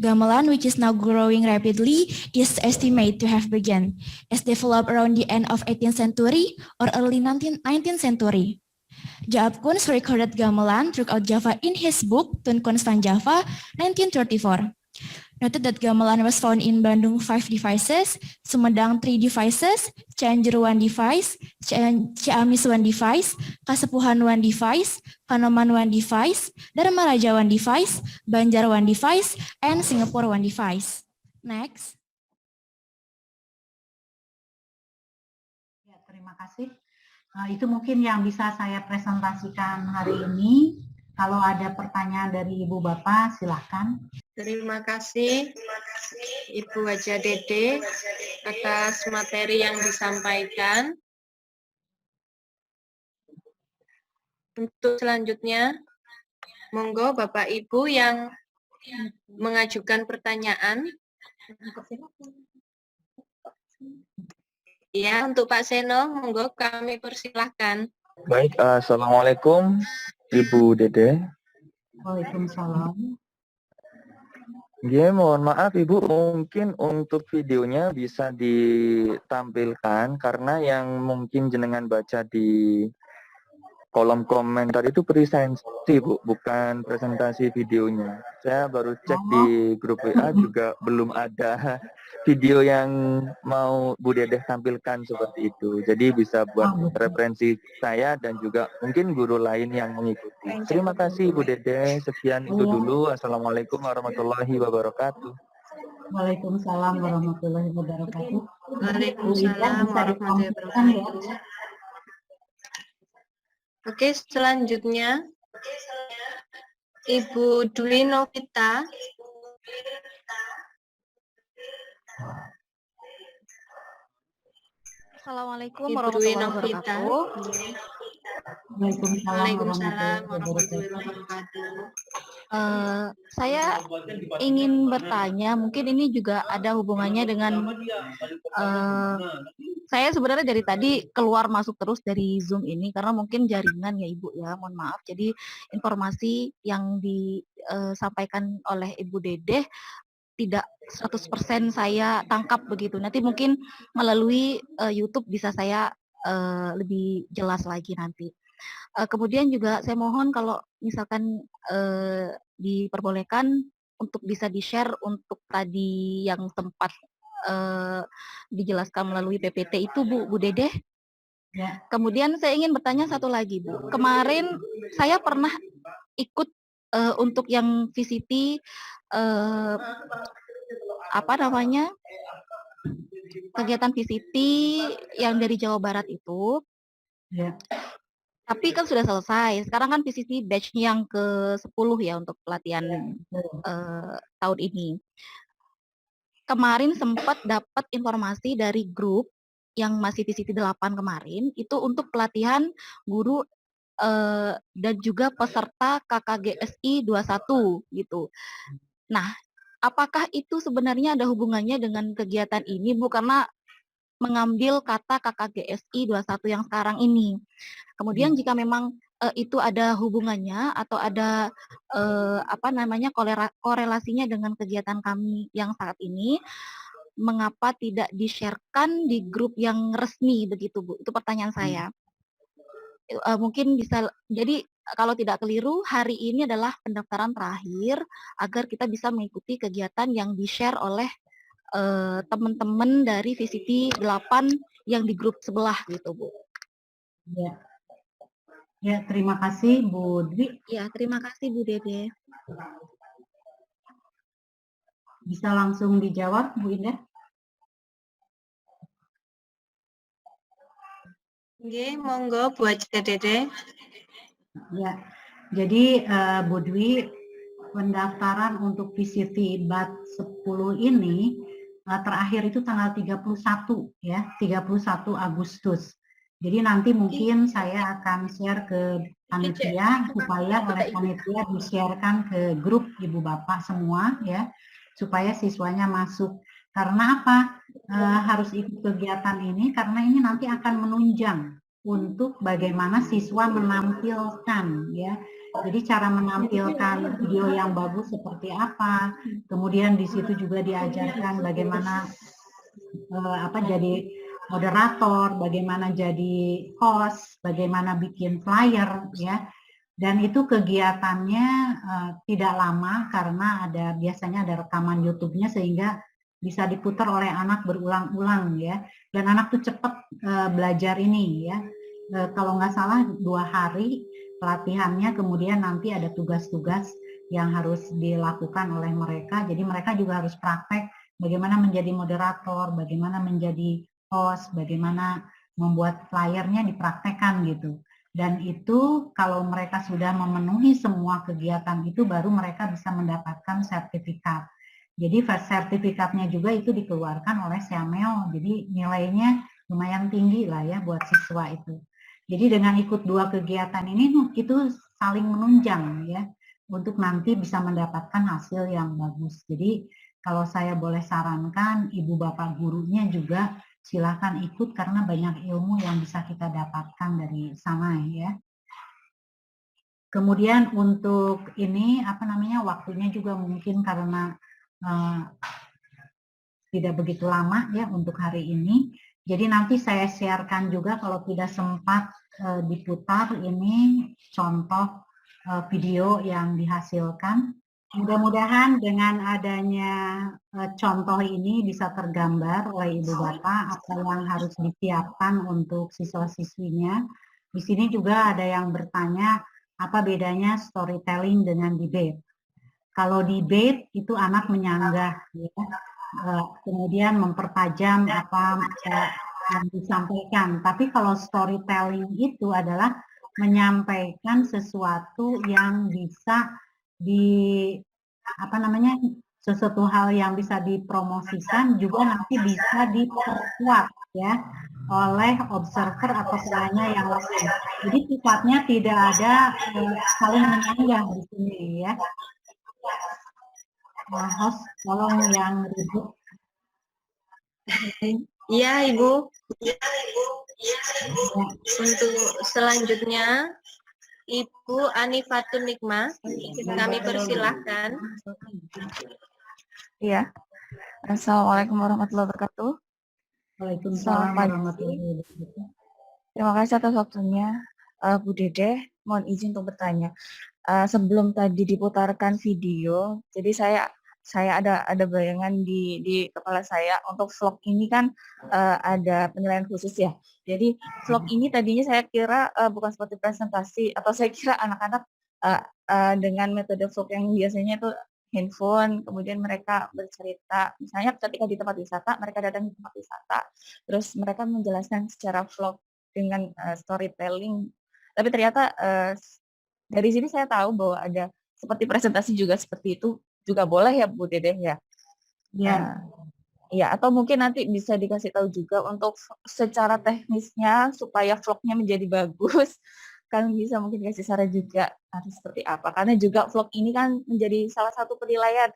Gamelan, which is now growing rapidly, is estimated to have begun as developed around the end of 18th century or early 19th century. Jaap Koens recorded gamelan throughout Java in his book Tun Koens van Java, 1934. Noted that gamelan was found in Bandung 5 devices, Sumedang 3 devices, Cianjur 1 device, Ciamis 1 device, Kasepuhan 1 device, Kanoman 1 device, Dharma Raja 1 device, Banjar 1 device, and Singapore 1 device. Next. Ya, terima kasih. Itu mungkin yang bisa saya presentasikan hari ini. Kalau ada pertanyaan dari Ibu Bapak, silahkan. Terima kasih Ibu Haja Dede atas materi yang disampaikan. Untuk selanjutnya, monggo Bapak Ibu yang mengajukan pertanyaan. Ya, untuk Pak Seno, monggo kami persilahkan. Baik, Assalamualaikum Ibu Dede. Waalaikumsalam. Ya, mohon maaf Ibu, mungkin untuk videonya bisa ditampilkan karena yang mungkin jenengan baca di kolom komentar itu presentasi Bu, bukan presentasi videonya. Saya baru cek di grup WA juga belum ada video yang mau Bu Dedeh tampilkan seperti itu. Jadi bisa buat referensi saya dan juga mungkin guru lain yang mengikuti. Terima kasih Bu Dedeh. Sekian itu dulu. Assalamualaikum warahmatullahi wabarakatuh. Waalaikumsalam warahmatullahi wabarakatuh. Waalaikumsalam warahmatullahi wabarakatuh. Oke, selanjutnya Ibu Dwi Novita. Assalamualaikum Ibu Dwi warahmatullahi Novita. wabarakatuh. Waalaikumsalam warahmatullahi wabarakatuh. Saya ingin bertanya, mungkin ini juga ada hubungannya dengan saya sebenarnya dari tadi keluar masuk terus dari Zoom ini karena mungkin jaringan ya Ibu ya, mohon maaf. Jadi informasi yang disampaikan oleh Ibu Dedeh tidak 100% saya tangkap begitu. Nanti mungkin melalui YouTube bisa saya lebih jelas lagi nanti. Kemudian juga saya mohon kalau misalkan diperbolehkan untuk bisa di-share untuk tadi yang sempat dijelaskan melalui PPT itu Bu Dedeh. Ya. Kemudian saya ingin bertanya satu lagi Bu. Kemarin saya pernah ikut untuk yang VCT kegiatan VCT yang dari Jawa Barat itu. Ya. Tapi kan sudah selesai. Sekarang kan VCT batch yang ke-10 ya untuk pelatihan tahun ini. Kemarin sempat dapat informasi dari grup yang masih VCT 8 kemarin, itu untuk pelatihan guru dan juga peserta KKGSI 21 gitu. Nah, apakah itu sebenarnya ada hubungannya dengan kegiatan ini Bu? Karena mengambil kata KKGSI 21 yang sekarang ini. Kemudian jika memang itu ada hubungannya atau ada korelasinya dengan kegiatan kami yang saat ini, mengapa tidak di-share-kan di grup yang resmi begitu Bu? Itu pertanyaan saya. Mungkin bisa, jadi kalau tidak keliru hari ini adalah pendaftaran terakhir agar kita bisa mengikuti kegiatan yang di-share oleh teman-teman dari VCT 8 yang di grup sebelah gitu Bu. Ya. Ya, terima kasih Bu Dwi. Ya, terima kasih Bu Dede. Bisa langsung dijawab Bu Indah? Oke, monggo Bu Haja Dede. Ya, jadi Bu Dwi, pendaftaran untuk VCT BAT 10 ini terakhir itu tanggal 31 ya, 31 Agustus. Jadi nanti mungkin saya akan share ke panitia supaya oleh panitia di-sharekan ke grup Ibu Bapak semua ya, supaya siswanya masuk. Karena apa? Harus ikut kegiatan ini karena ini nanti akan menunjang untuk bagaimana siswa menampilkan ya. Jadi cara menampilkan video yang bagus seperti apa. Kemudian di situ juga diajarkan bagaimana jadi moderator, bagaimana jadi host, bagaimana bikin flyer ya. Dan itu kegiatannya tidak lama karena biasanya ada rekaman YouTube-nya sehingga bisa diputar oleh anak berulang-ulang ya. Dan anak tuh cepat belajar ini ya. Kalau nggak salah 2 hari pelatihannya, kemudian nanti ada tugas-tugas yang harus dilakukan oleh mereka. Jadi mereka juga harus praktek bagaimana menjadi moderator, bagaimana menjadi host, bagaimana membuat flyernya dipraktekkan gitu. Dan itu kalau mereka sudah memenuhi semua kegiatan itu baru mereka bisa mendapatkan sertifikat. Jadi sertifikatnya juga itu dikeluarkan oleh Siameo. Jadi nilainya lumayan tinggi lah ya buat siswa itu. Jadi dengan ikut 2 kegiatan ini itu saling menunjang ya untuk nanti bisa mendapatkan hasil yang bagus. Jadi kalau saya boleh sarankan ibu bapak gurunya juga silakan ikut karena banyak ilmu yang bisa kita dapatkan dari sana ya. Kemudian untuk ini waktunya juga mungkin karena tidak begitu lama ya untuk hari ini. Jadi nanti saya sharekan juga kalau tidak sempat diputar ini contoh video yang dihasilkan. Mudah-mudahan dengan adanya contoh ini bisa tergambar oleh Ibu Bapak apa yang harus disiapkan untuk siswa-siswinya. Di sini juga ada yang bertanya apa bedanya storytelling dengan debate. Kalau debate itu anak menyanggah, ya. Kemudian mempertajam apa yang disampaikan. Tapi kalau storytelling itu adalah menyampaikan sesuatu yang bisa sesuatu hal yang bisa dipromosikan juga nanti bisa diperkuat ya oleh observer atau penanya yang lain. Jadi sifatnya tidak ada saling menyanggah di sini ya. Host, tolong yang ribut. Iya, Ibu. Untuk selanjutnya, Ibu Anifatun Nikmah, kami persilahkan. Iya. Assalamualaikum warahmatullahi wabarakatuh. Waalaikumsalam warahmatullahi wabarakatuh. Terima kasih atas waktunya, Bu Dede. Mohon izin untuk bertanya. Sebelum tadi diputarkan video, jadi saya ada bayangan di kepala saya untuk vlog ini kan ada penilaian khusus ya. Jadi vlog ini tadinya saya kira bukan seperti presentasi atau saya kira anak-anak dengan metode vlog yang biasanya itu handphone, kemudian mereka bercerita, misalnya ketika di tempat wisata, mereka datang di tempat wisata, terus mereka menjelaskan secara vlog dengan storytelling. Tapi ternyata dari sini saya tahu bahwa ada seperti presentasi juga seperti itu juga boleh ya Bu Dedeh ya. Ya. Ya, atau mungkin nanti bisa dikasih tahu juga untuk secara teknisnya supaya vlognya menjadi bagus. Kalian bisa mungkin kasih saran juga harus seperti apa. Karena juga vlog ini kan menjadi salah satu penilaian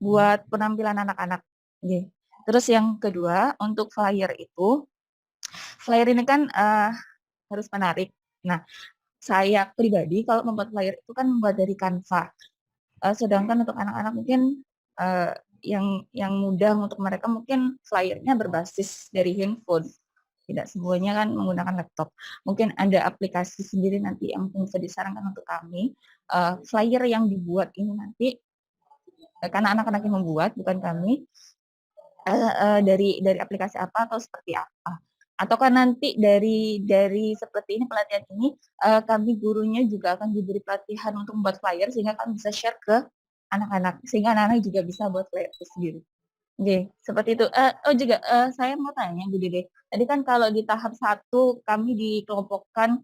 buat penampilan anak-anak. Okay. Terus yang kedua, untuk flyer itu, flyer ini kan harus menarik. Nah, saya pribadi kalau membuat flyer itu kan membuat dari Canva. Sedangkan untuk anak-anak mungkin yang mudah untuk mereka mungkin flyernya berbasis dari handphone. Tidak semuanya kan menggunakan laptop. Mungkin ada aplikasi sendiri nanti yang bisa disarankan untuk kami. Flyer yang dibuat ini nanti, karena anak-anak yang membuat, bukan kami, dari aplikasi apa atau seperti apa. Ataukah nanti dari seperti ini pelatihan ini, kami gurunya juga akan diberi pelatihan untuk membuat flyer sehingga kami bisa share ke anak-anak, sehingga anak-anak juga bisa buat flyer itu sendiri. Oke, seperti itu. Juga saya mau tanya Bu Dede, tadi kan kalau di tahap 1 kami dikelompokkan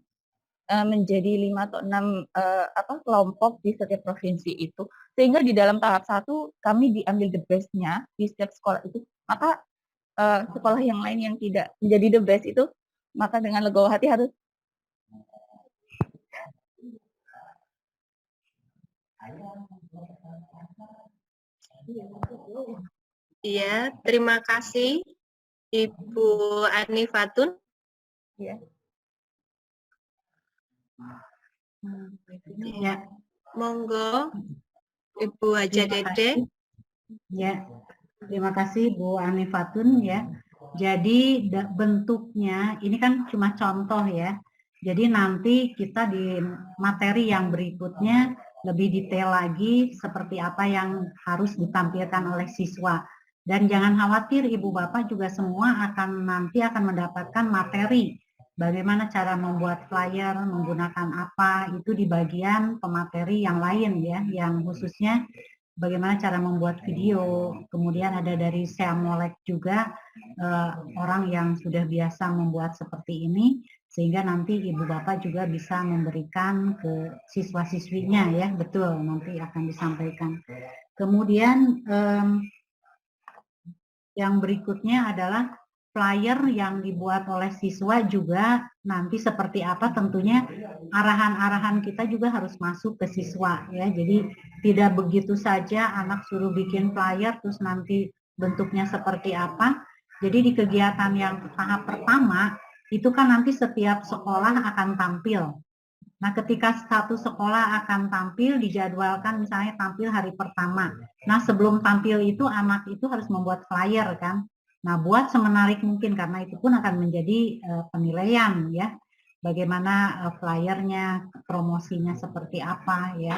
menjadi 5 atau 6 kelompok di setiap provinsi itu, sehingga di dalam tahap 1 kami diambil the best-nya di setiap sekolah itu, maka sekolah yang lain yang tidak menjadi the best itu, maka dengan legowo hati harus Iya, terima kasih Ibu Anifatun. ya. Ya. Monggo Ibu Haja Dede. Ya. Terima kasih Bu Anifatun ya. Jadi bentuknya ini kan cuma contoh ya. Jadi nanti kita di materi yang berikutnya lebih detail lagi seperti apa yang harus ditampilkan oleh siswa. Dan jangan khawatir Ibu Bapak juga semua nanti akan mendapatkan materi. Bagaimana cara membuat flyer, menggunakan apa, itu di bagian pemateri yang lain ya, yang khususnya bagaimana cara membuat video, kemudian ada dari Seamolek juga orang yang sudah biasa membuat seperti ini, sehingga nanti ibu bapak juga bisa memberikan ke siswa-siswinya ya, betul, nanti akan disampaikan. Kemudian yang berikutnya adalah flyer yang dibuat oleh siswa juga nanti seperti apa, tentunya arahan-arahan kita juga harus masuk ke siswa ya. Jadi tidak begitu saja anak suruh bikin flyer terus nanti bentuknya seperti apa. Jadi di kegiatan yang tahap pertama itu kan nanti setiap sekolah akan tampil. Nah, ketika satu sekolah akan tampil, dijadwalkan misalnya tampil hari pertama. Nah, sebelum tampil itu anak itu harus membuat flyer kan. Nah, buat semenarik mungkin karena itu pun akan menjadi penilaian ya. Bagaimana flyernya, promosinya seperti apa ya.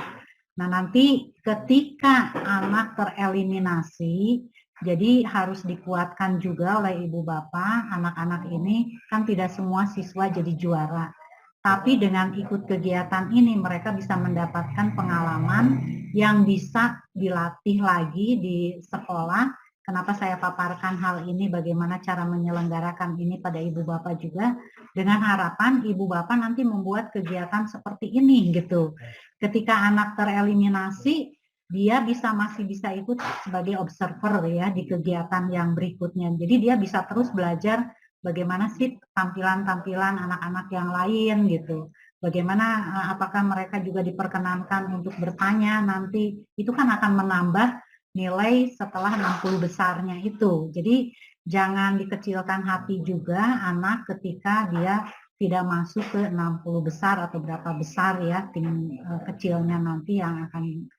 Nah, nanti ketika anak tereliminasi, jadi harus dikuatkan juga oleh ibu bapak, anak-anak ini kan tidak semua siswa jadi juara. Tapi dengan ikut kegiatan ini mereka bisa mendapatkan pengalaman yang bisa dilatih lagi di sekolah. Kenapa saya paparkan hal ini, bagaimana cara menyelenggarakan ini pada ibu bapak juga, dengan harapan ibu bapak nanti membuat kegiatan seperti ini gitu. Ketika anak tereliminasi, dia masih bisa ikut sebagai observer ya di kegiatan yang berikutnya. Jadi dia bisa terus belajar bagaimana sih tampilan-tampilan anak-anak yang lain gitu. Bagaimana apakah mereka juga diperkenankan untuk bertanya nanti, itu kan akan menambah nilai setelah 60 besarnya itu. Jadi jangan dikecilkan hati juga anak ketika dia tidak masuk ke 60 besar atau berapa besar ya tim kecilnya nanti yang akan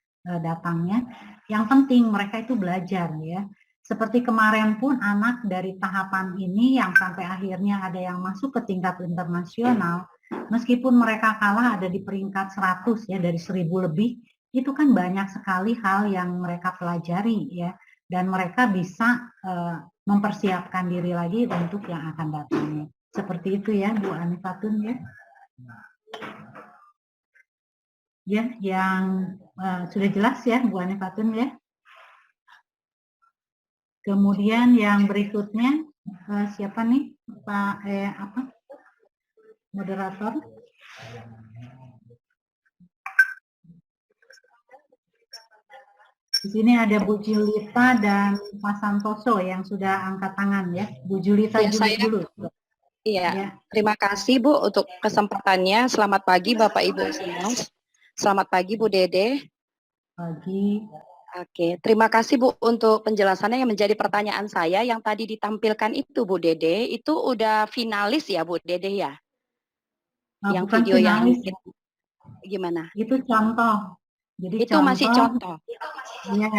datangnya. Yang penting mereka itu belajar ya. Seperti kemarin pun anak dari tahapan ini yang sampai akhirnya ada yang masuk ke tingkat internasional, meskipun mereka kalah ada di peringkat 100 ya dari 1000 lebih, itu kan banyak sekali hal yang mereka pelajari ya, dan mereka bisa mempersiapkan diri lagi untuk yang akan datang. Seperti itu ya Bu Anifatun ya. Ya, yang sudah jelas ya Bu Anifatun ya. Kemudian yang berikutnya siapa nih Pak moderator? Di sini ada Bu Julita dan Pak Santoso yang sudah angkat tangan ya. Bu Julita dulu. Iya, ya. Terima kasih Bu untuk kesempatannya. Selamat pagi Bapak Ibu semua. Selamat pagi Bu Dede. Pagi. Oke, terima kasih Bu untuk penjelasannya. Yang menjadi pertanyaan saya yang tadi ditampilkan itu Bu Dede, itu udah finalis ya Bu Dede ya? Yang bukan video finalis, yang gimana? Itu contoh. Jadi itu contoh, masih contoh. Ya,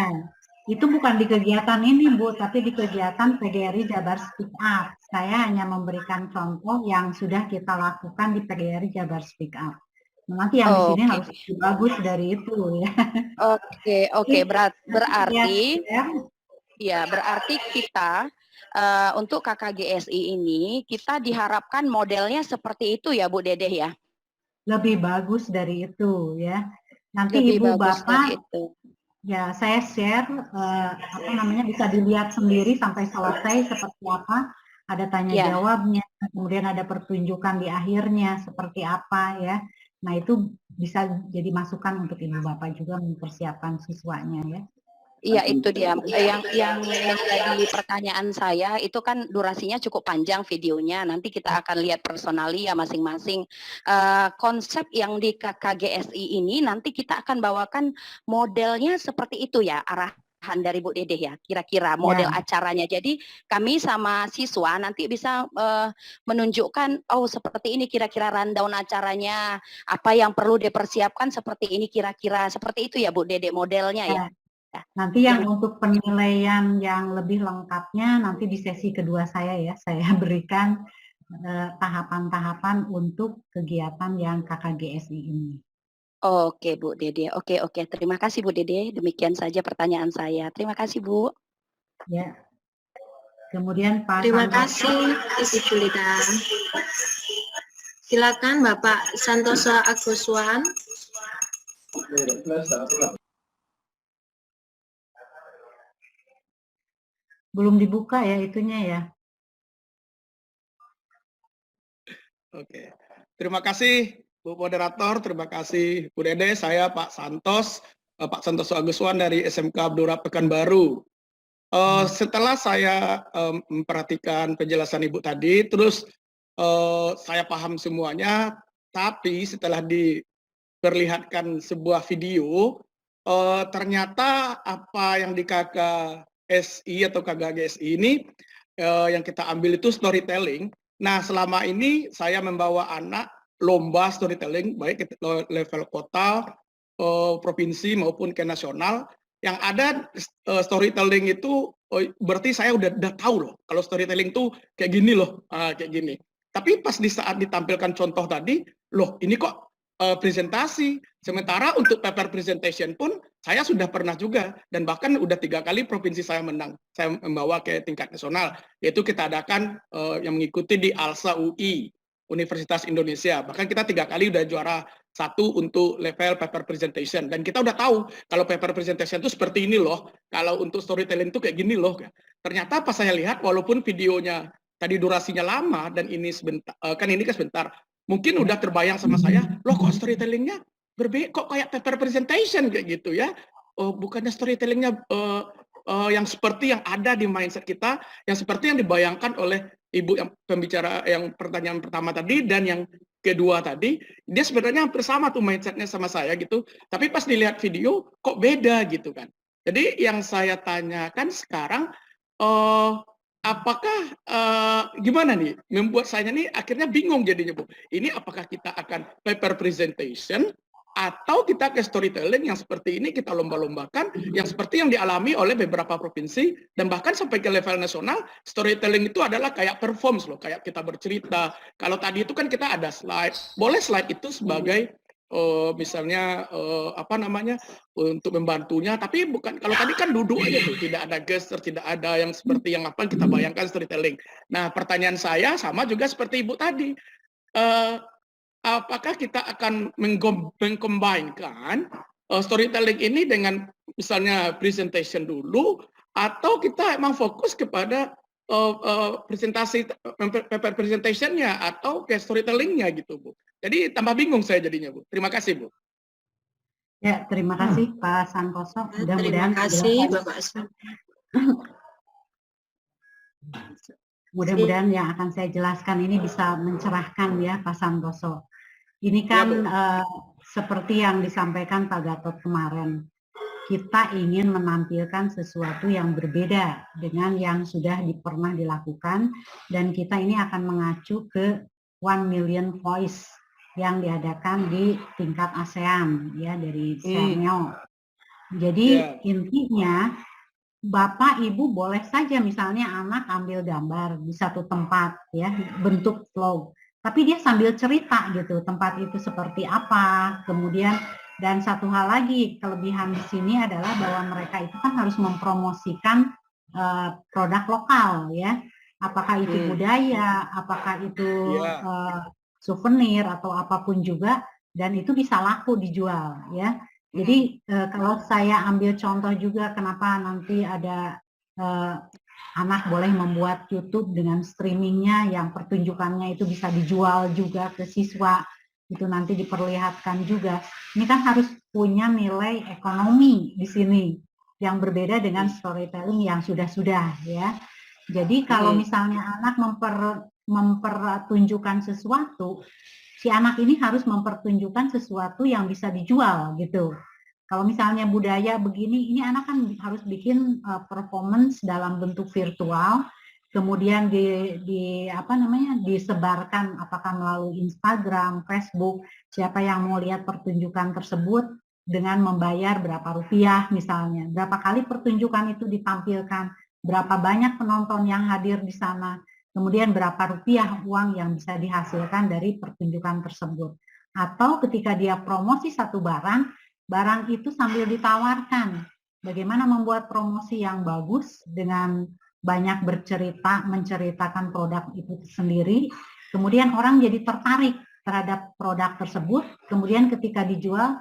itu bukan di kegiatan ini Bu, tapi di kegiatan PGRI Jabar Speak Up. Saya hanya memberikan contoh yang sudah kita lakukan di PGRI Jabar Speak Up. Nanti yang di sini harus lebih bagus dari itu ya. Oke. Berarti ya berarti kita untuk KKGSI ini kita diharapkan modelnya seperti itu ya Bu Dede ya. Lebih bagus dari itu ya. Nanti lebih Ibu bagus Bapak itu. Ya, saya share bisa dilihat sendiri sampai selesai seperti apa. Ada tanya jawabnya, kemudian ada pertunjukan di akhirnya seperti apa ya. Nah, itu bisa jadi masukan untuk Ibu Bapak juga mempersiapkan siswanya ya. Iya, itu dia. Yang menjadi pertanyaan saya itu kan durasinya cukup panjang videonya. Nanti kita akan lihat personali ya masing-masing. Konsep yang di KKGSI ini nanti kita akan bawakan modelnya seperti itu ya, arahan dari Bu Dede ya, kira-kira model acaranya. Jadi kami sama siswa nanti bisa menunjukkan, oh seperti ini kira-kira rundown acaranya, apa yang perlu dipersiapkan seperti ini kira-kira. Seperti itu ya Bu Dede modelnya ya. Nanti yang untuk penilaian yang lebih lengkapnya nanti di sesi kedua saya ya, saya berikan tahapan-tahapan untuk kegiatan yang KKGSI ini. Oke Bu Dede, oke. Terima kasih Bu Dede, demikian saja pertanyaan saya. Terima kasih Bu. Ya. Kemudian Pak Terima kasih Ibu Julita. Silakan Bapak Santoso Aguswan. Belum dibuka ya itunya ya. Oke. Terima kasih Bu Moderator, terima kasih Bu Dede, saya Pak Santos, Pak Santoso Aguswan dari SMK Blora Pekanbaru. Setelah saya memperhatikan penjelasan Ibu tadi, terus saya paham semuanya, tapi setelah diperlihatkan sebuah video, ternyata apa yang di KKSI atau KKGSI ini yang kita ambil itu storytelling. Nah, selama ini saya membawa anak lomba storytelling, baik level kota, provinsi maupun ke nasional. Yang ada storytelling itu berarti saya udah tahu loh kalau storytelling itu kayak gini loh, kayak gini. Tapi pas di saat ditampilkan contoh tadi, loh ini kok presentasi. Sementara untuk paper presentation pun saya sudah pernah juga dan bahkan udah 3 kali provinsi saya menang. Saya membawa ke tingkat nasional, yaitu kita adakan yang mengikuti di ALSA UI, Universitas Indonesia. Bahkan kita 3 kali udah juara 1 untuk level paper presentation. Dan kita udah tahu kalau paper presentation itu seperti ini loh. Kalau untuk storytelling itu kayak gini loh. Ternyata pas saya lihat walaupun videonya tadi durasinya lama dan ini sebentar, kan ini kan sebentar. Mungkin udah terbayang sama saya, loh kok storytellingnya berbeda, kok kayak paper presentation kayak gitu ya. Bukannya storytellingnya yang seperti yang ada di mindset kita, yang seperti yang dibayangkan oleh Ibu yang pembicara yang pertanyaan pertama tadi dan yang kedua tadi, dia sebenarnya hampir sama tuh mindsetnya sama saya gitu. Tapi pas dilihat video kok beda gitu kan. Jadi yang saya tanyakan sekarang, apakah gimana nih membuat saya nih akhirnya bingung jadinya Bu. Ini apakah kita akan paper presentation atau kita ke storytelling yang seperti ini kita lomba-lombakan, yang seperti yang dialami oleh beberapa provinsi dan bahkan sampai ke level nasional. Storytelling itu adalah kayak performs loh, kayak kita bercerita. Kalau tadi itu kan kita ada slide, boleh slide itu sebagai misalnya apa namanya untuk membantunya, tapi bukan, kalau tadi kan duduk aja tuh, tidak ada gesture, tidak ada yang seperti yang apa kita bayangkan storytelling. Nah, pertanyaan saya sama juga seperti Ibu tadi, apakah kita akan mengcombine-kan storytelling ini dengan misalnya presentation dulu, atau kita emang fokus kepada presentasi paper presentation-nya atau ke storytelling-nya gitu Bu. Jadi tambah bingung saya jadinya Bu. Terima kasih Bu. Ya, terima kasih Pak Santoso. Terima kasih Bapak Asman. Mudah-mudahan yang akan saya jelaskan ini bisa mencerahkan ya Pak Santoso. Ini kan seperti yang disampaikan Pak Gatot kemarin. Kita ingin menampilkan sesuatu yang berbeda dengan yang sudah pernah dilakukan, dan kita ini akan mengacu ke 1 million voice yang diadakan di tingkat ASEAN ya dari Borneo. Jadi intinya Bapak Ibu boleh saja misalnya anak ambil gambar di satu tempat ya, bentuk flow, tapi dia sambil cerita gitu tempat itu seperti apa. Kemudian dan satu hal lagi, kelebihan di sini adalah bahwa mereka itu kan harus mempromosikan produk lokal ya, apakah itu budaya, apakah itu souvenir atau apapun juga, dan itu bisa laku dijual ya. Jadi kalau saya ambil contoh juga kenapa nanti ada anak boleh membuat YouTube dengan streamingnya yang pertunjukannya itu bisa dijual juga ke siswa, itu nanti diperlihatkan juga. Ini kan harus punya nilai ekonomi di sini yang berbeda dengan storytelling yang sudah-sudah ya. Jadi kalau misalnya anak mempertunjukkan sesuatu, si anak ini harus mempertunjukkan sesuatu yang bisa dijual gitu. Kalau misalnya budaya begini, ini anak kan harus bikin performance dalam bentuk virtual, kemudian disebarkan apakah melalui Instagram, Facebook, siapa yang mau lihat pertunjukan tersebut dengan membayar berapa rupiah misalnya, berapa kali pertunjukan itu ditampilkan, berapa banyak penonton yang hadir di sana, kemudian berapa rupiah uang yang bisa dihasilkan dari pertunjukan tersebut. Atau ketika dia promosi satu barang itu sambil ditawarkan. Bagaimana membuat promosi yang bagus dengan banyak bercerita, menceritakan produk itu sendiri, kemudian orang jadi tertarik terhadap produk tersebut, kemudian ketika dijual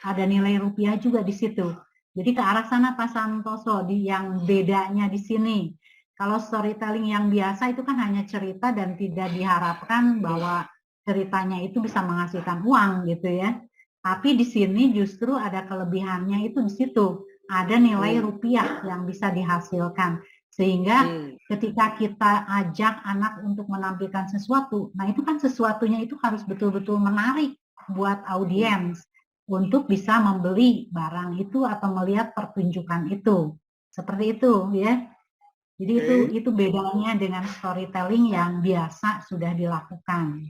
ada nilai rupiah juga di situ. Jadi ke arah sana Pak Santoso, yang bedanya di sini. Kalau storytelling yang biasa itu kan hanya cerita dan tidak diharapkan bahwa ceritanya itu bisa menghasilkan uang gitu ya. Tapi di sini justru ada kelebihannya itu di situ. Ada nilai rupiah yang bisa dihasilkan. Sehingga ketika kita ajak anak untuk menampilkan sesuatu, nah itu kan sesuatunya itu harus betul-betul menarik buat audiens untuk bisa membeli barang itu atau melihat pertunjukan itu. Seperti itu ya. Jadi itu bedanya dengan storytelling yang biasa sudah dilakukan.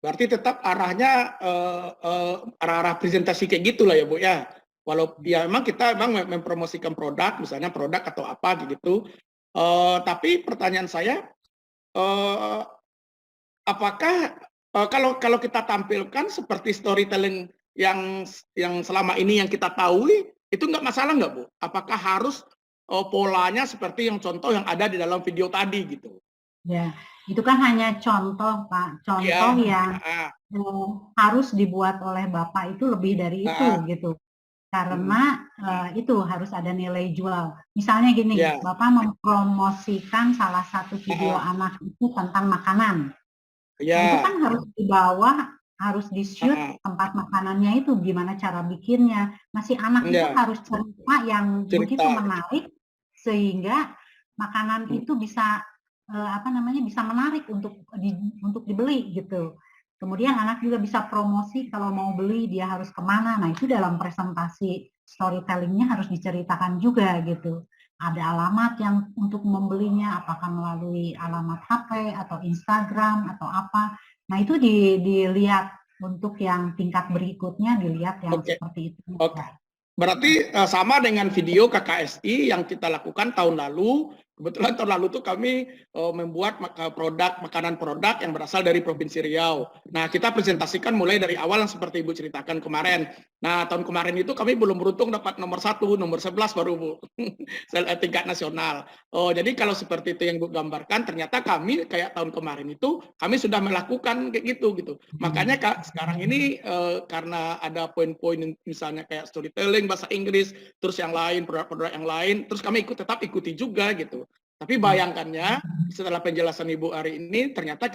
Berarti tetap arahnya arah-arah presentasi kayak gitulah ya Bu ya. Walau ya memang kita memang mempromosikan produk, misalnya produk atau apa gitu. Tapi pertanyaan saya, apakah kalau kita tampilkan seperti storytelling yang selama ini yang kita tahu itu nggak masalah nggak Bu? Apakah harus polanya seperti yang contoh yang ada di dalam video tadi gitu? Ya, itu kan hanya contoh Pak, contoh yang harus dibuat oleh Bapak itu lebih dari itu gitu. Karena itu harus ada nilai jual. Misalnya gini, Bapak mempromosikan salah satu video anak itu tentang makanan. Nah, itu kan harus dibawa, harus di-shoot tempat makanannya itu, gimana cara bikinnya. Masih anak itu harus cerita yang begitu menarik sehingga makanan itu bisa bisa menarik untuk dibeli gitu. Kemudian anak juga bisa promosi kalau mau beli dia harus kemana. Nah itu dalam presentasi storytellingnya harus diceritakan juga gitu. Ada alamat yang untuk membelinya, apakah melalui alamat HP atau Instagram atau apa. Nah itu dilihat untuk yang tingkat berikutnya, dilihat yang seperti itu. Berarti sama dengan video KKSI yang kita lakukan tahun lalu. Kebetulan tahun lalu tuh kami membuat makanan produk yang berasal dari Provinsi Riau. Nah, kita presentasikan mulai dari awal yang seperti Ibu ceritakan kemarin. Nah, tahun kemarin itu kami belum beruntung dapat nomor 1, nomor 11 baru Bu, tingkat nasional. Jadi kalau seperti itu yang Ibu gambarkan, ternyata kami kayak tahun kemarin itu, kami sudah melakukan kayak gitu. Makanya sekarang ini karena ada poin-poin misalnya kayak storytelling, bahasa Inggris, terus yang lain, produk-produk yang lain, terus kami tetap ikuti juga gitu. Tapi bayangkannya setelah penjelasan Ibu hari ini ternyata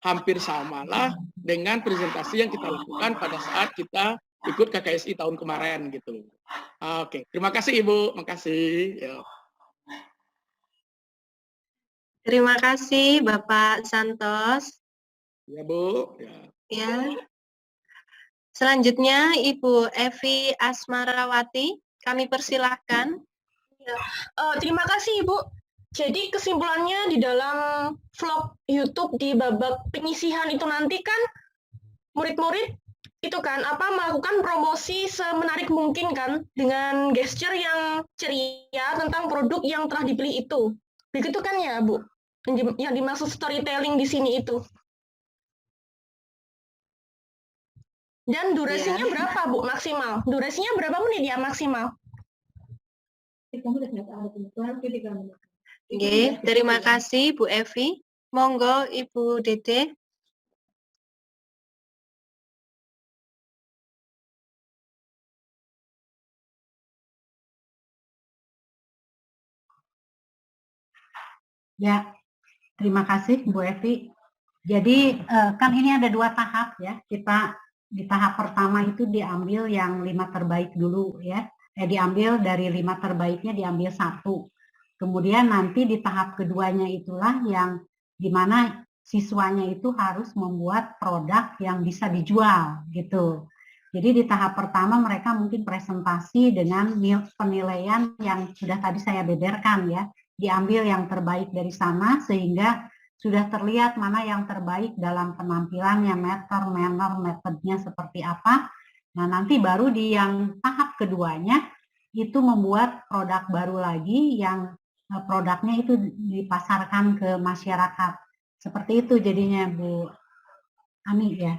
hampir samalah dengan presentasi yang kita lakukan pada saat kita ikut KKSI tahun kemarin gitu. Oke, terima kasih Ibu, makasih. Terima kasih Bapak Santos. Ya Bu. Ya. Selanjutnya Ibu Evi Asmarawati, kami persilahkan. Terima kasih Ibu. Jadi kesimpulannya di dalam vlog YouTube di babak penyisihan itu nanti kan murid-murid itu kan melakukan promosi semenarik mungkin kan dengan gesture yang ceria tentang produk yang telah dibeli itu. Begitu kan ya Bu? Yang dimaksud storytelling di sini itu. Dan durasinya berapa Bu maksimal? Durasinya berapa menit ya maksimal? Oke, terima kasih Bu Evi. Monggo Ibu Dede. Ya, terima kasih Bu Evi. Jadi kan ini ada 2 tahap ya. Kita di tahap pertama itu diambil yang 5 terbaik dulu ya. Diambil dari 5 terbaiknya diambil 1. Kemudian nanti di tahap keduanya itulah yang dimana siswanya itu harus membuat produk yang bisa dijual gitu. Jadi di tahap pertama mereka mungkin presentasi dengan penilaian yang sudah tadi saya beberkan ya. Diambil yang terbaik dari sana sehingga sudah terlihat mana yang terbaik dalam penampilannya, manner, metodenya seperti apa. Nah nanti baru di yang tahap keduanya itu membuat produk baru lagi yang produknya itu dipasarkan ke masyarakat. Seperti itu jadinya Bu Ami ya.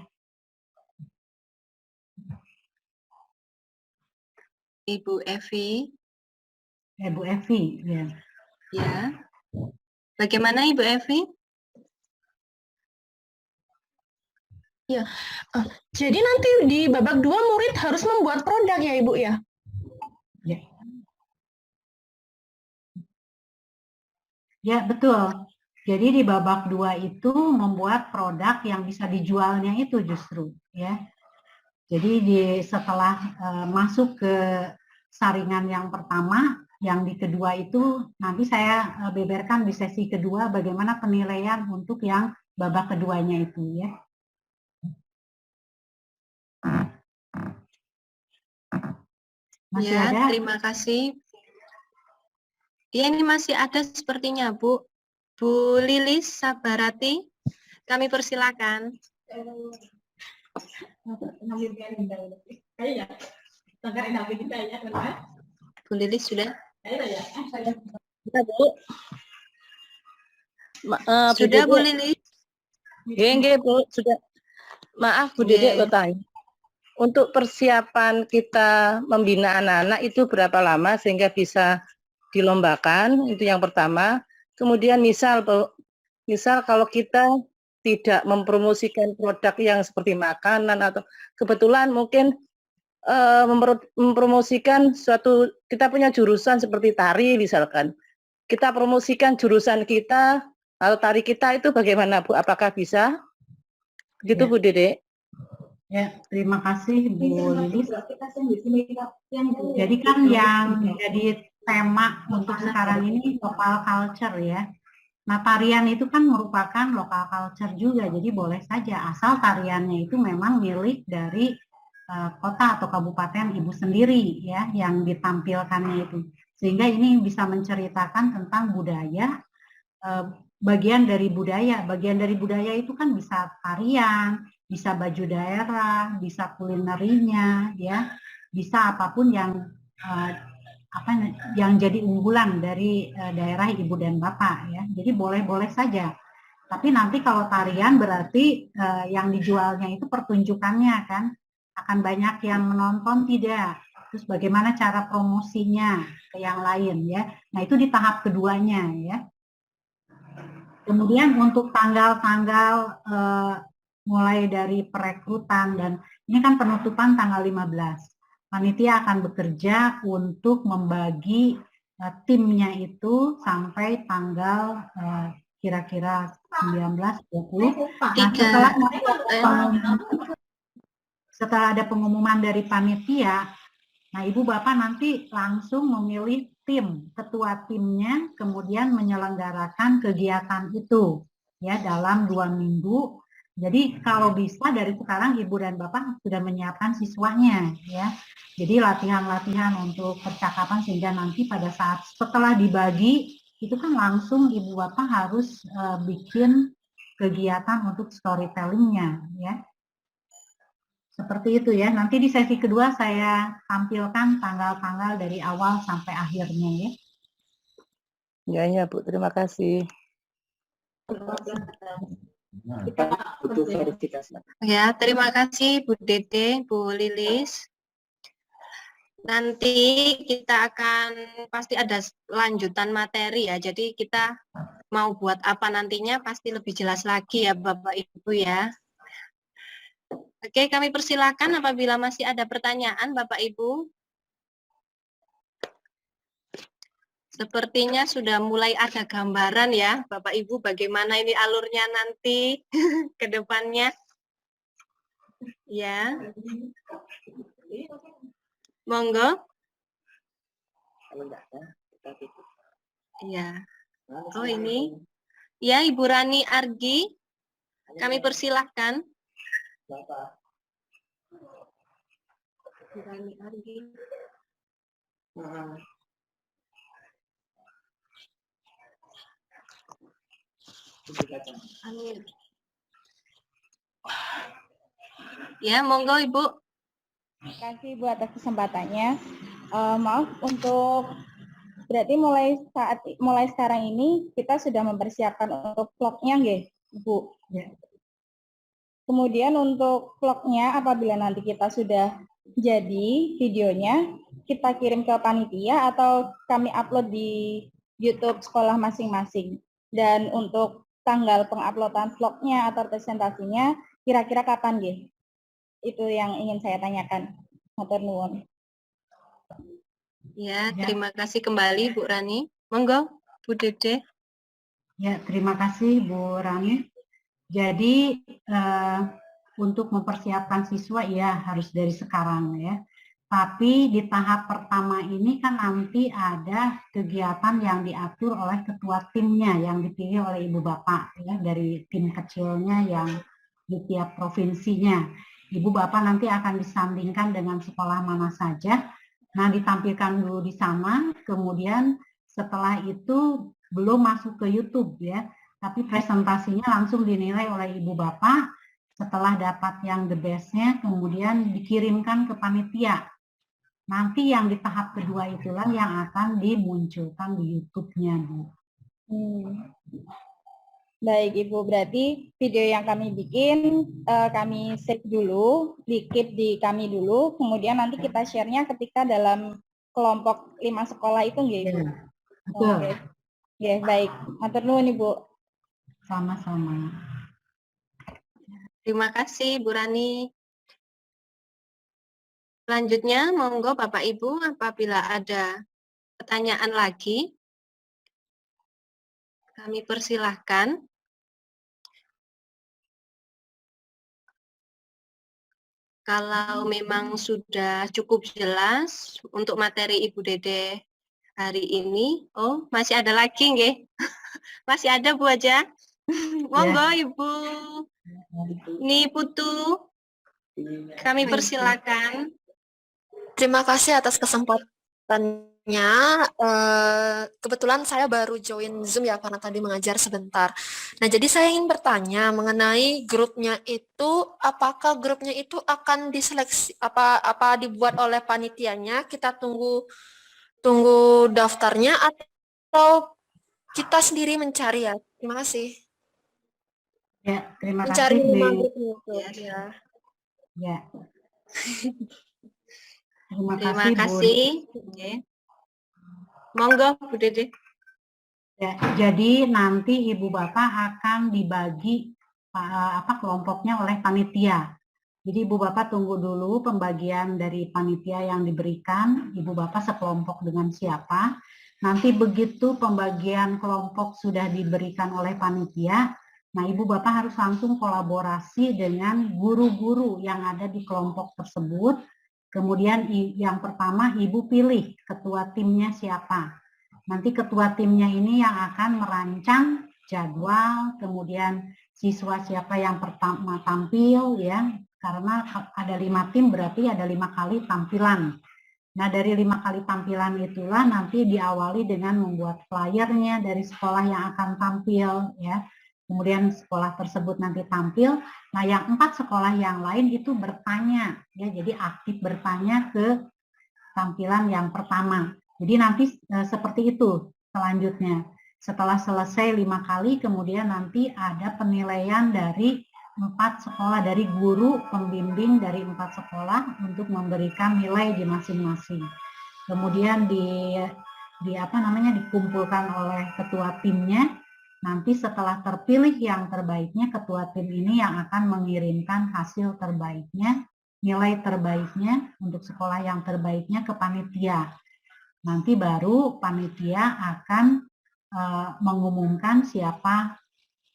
Ibu Evi. Bu Evi ya. Ya. Bagaimana Ibu Evi? Jadi nanti di babak 2 murid harus membuat produk ya Ibu ya? Ya, betul. Jadi di babak 2 itu membuat produk yang bisa dijualnya itu justru, ya. Jadi setelah masuk ke saringan yang pertama, yang di kedua itu nanti saya beberkan di sesi kedua bagaimana penilaian untuk yang babak keduanya itu, ya. Masih Ya, ada? terima kasih. Ya, ini masih ada sepertinya, Bu. Bu Lilis Sabarati, kami persilakan. Bu Lilis sudah? Sudah, Bu Lilis? Nggih, Bu, sudah. Maaf Bu Dedek lo tanya. Untuk persiapan kita membina anak-anak itu berapa lama sehingga bisa dilombakan? Itu yang pertama. Kemudian misal kalau kita tidak mempromosikan produk yang seperti makanan atau kebetulan mungkin mempromosikan suatu, kita punya jurusan seperti tari misalkan. Kita promosikan jurusan kita atau tari kita itu bagaimana Bu? Apakah bisa? Begitu Bu Dedek. Ya, terima kasih Bu Lilis. Jadi kan yang jadi tema untuk sekarang ini local culture ya. Nah, tarian itu kan merupakan local culture juga, jadi boleh saja asal tariannya itu memang milik dari kota atau kabupaten ibu sendiri ya, yang ditampilkannya itu. Sehingga ini bisa menceritakan tentang budaya, bagian dari budaya itu kan bisa tarian, bisa baju daerah, bisa kulinerinya, ya, bisa apapun yang yang jadi unggulan dari daerah ibu dan bapak, ya. Jadi boleh-boleh saja. Tapi nanti kalau tarian berarti yang dijualnya itu pertunjukannya kan, akan banyak yang menonton tidak. Terus bagaimana cara promosinya ke yang lain ya. Nah itu di tahap keduanya ya. Kemudian untuk tanggal-tanggal mulai dari perekrutan dan ini kan penutupan tanggal 15. Panitia akan bekerja untuk membagi timnya itu sampai tanggal kira-kira 19-20. Nah, setelah ada pengumuman dari panitia, nah Ibu Bapak nanti langsung memilih tim, ketua timnya, kemudian menyelenggarakan kegiatan itu ya dalam 2 minggu. Jadi kalau bisa dari sekarang Ibu dan Bapak sudah menyiapkan siswanya ya. Jadi latihan-latihan untuk percakapan sehingga nanti pada saat setelah dibagi itu kan langsung Ibu Bapak harus bikin kegiatan untuk storytellingnya ya. Seperti itu ya. Nanti di sesi kedua saya tampilkan tanggal-tanggal dari awal sampai akhirnya ya. Ya Bu, terima kasih. Butuh verifikasi. Ya, terima kasih Bu Dede, Bu Lilis. Nanti kita akan pasti ada lanjutan materi ya. Jadi kita mau buat apa nantinya pasti lebih jelas lagi ya Bapak Ibu ya. Oke, kami persilakan apabila masih ada pertanyaan Bapak Ibu. Sepertinya sudah mulai ada gambaran ya Bapak Ibu bagaimana ini alurnya nanti ke depannya. Ya. Monggo. Ya. Oh ini. Ya, Ibu Rani Argi. Kami persilahkan. Ibu Rani Argi. Ya, monggo Ibu. Terima kasih Bu atas kesempatannya. Maaf untuk berarti mulai sekarang ini kita sudah mempersiapkan untuk vlognya nggih, Bu. Ya. Kemudian untuk vlognya apabila nanti kita sudah jadi videonya, kita kirim ke panitia atau kami upload di YouTube sekolah masing-masing. Dan untuk tanggal penguploadan vlognya atau presentasinya kira-kira kapan nggih? Itu yang ingin saya tanyakan. Matur nuwun. Ya, terima kasih kembali Bu Rani. Monggo, Bu Dede. Ya, terima kasih Bu Rani. Jadi untuk mempersiapkan siswa ya harus dari sekarang ya. Tapi di tahap pertama ini kan nanti ada kegiatan yang diatur oleh ketua timnya yang dipilih oleh Ibu Bapak ya dari tim kecilnya yang di tiap provinsinya. Ibu Bapak nanti akan disandingkan dengan sekolah mana saja. Nah, ditampilkan dulu di sana, kemudian setelah itu belum masuk ke YouTube ya, tapi presentasinya langsung dinilai oleh Ibu Bapak. Setelah dapat yang the best-nya, kemudian dikirimkan ke panitia. Nanti yang di tahap kedua itulah yang akan dimunculkan di YouTube-nya, Bu. Baik Ibu, berarti video yang kami bikin kami save dulu, di-keep di kami dulu, kemudian nanti kita share-nya ketika dalam kelompok 5 sekolah itu nggih Ibu? Betul. Oke. Ya, baik. Matur nuwun Ibu. Sama-sama. Terima kasih Bu Rani. Selanjutnya, monggo Bapak Ibu apabila ada pertanyaan lagi, kami persilahkan. Kalau memang sudah cukup jelas untuk materi Ibu Dede hari ini, oh masih ada lagi nggih? Masih ada Bu aja. Monggo Ibu Ni Putu, kami persilakan. Terima kasih atas kesempatannya. Kebetulan saya baru join Zoom ya karena tadi mengajar sebentar. Nah, jadi saya ingin bertanya mengenai grupnya itu, apakah grupnya itu akan diseleksi apa dibuat oleh panitianya? Kita tunggu daftarnya atau kita sendiri mencari ya? Terima kasih. Ya, terima Mencari kasih. nama grupnya itu. Ya. Ya. Terima kasih. Oke. Monggo Bu Dede. Ya, jadi nanti Ibu Bapak akan dibagi kelompoknya oleh panitia. Jadi Ibu Bapak tunggu dulu pembagian dari panitia yang diberikan, Ibu Bapak sekelompok dengan siapa. Nanti begitu pembagian kelompok sudah diberikan oleh panitia, nah Ibu Bapak harus langsung kolaborasi dengan guru-guru yang ada di kelompok tersebut. Kemudian yang pertama Ibu pilih ketua timnya siapa. Nanti ketua timnya ini yang akan merancang jadwal, kemudian siswa siapa yang pertama tampil ya, karena ada 5 tim berarti ada 5 kali tampilan. Nah dari 5 kali tampilan itulah nanti diawali dengan membuat flyernya dari sekolah yang akan tampil ya. Kemudian sekolah tersebut nanti tampil. Nah yang 4 sekolah yang lain itu bertanya ya, jadi aktif bertanya ke tampilan yang pertama. Jadi nanti seperti itu selanjutnya. Setelah selesai 5 kali, kemudian nanti ada penilaian dari 4 sekolah, dari guru pembimbing dari 4 sekolah untuk memberikan nilai di masing-masing. Kemudian dikumpulkan oleh ketua timnya. Nanti setelah terpilih yang terbaiknya, ketua tim ini yang akan mengirimkan hasil terbaiknya, nilai terbaiknya untuk sekolah yang terbaiknya ke panitia. Nanti baru panitia akan mengumumkan siapa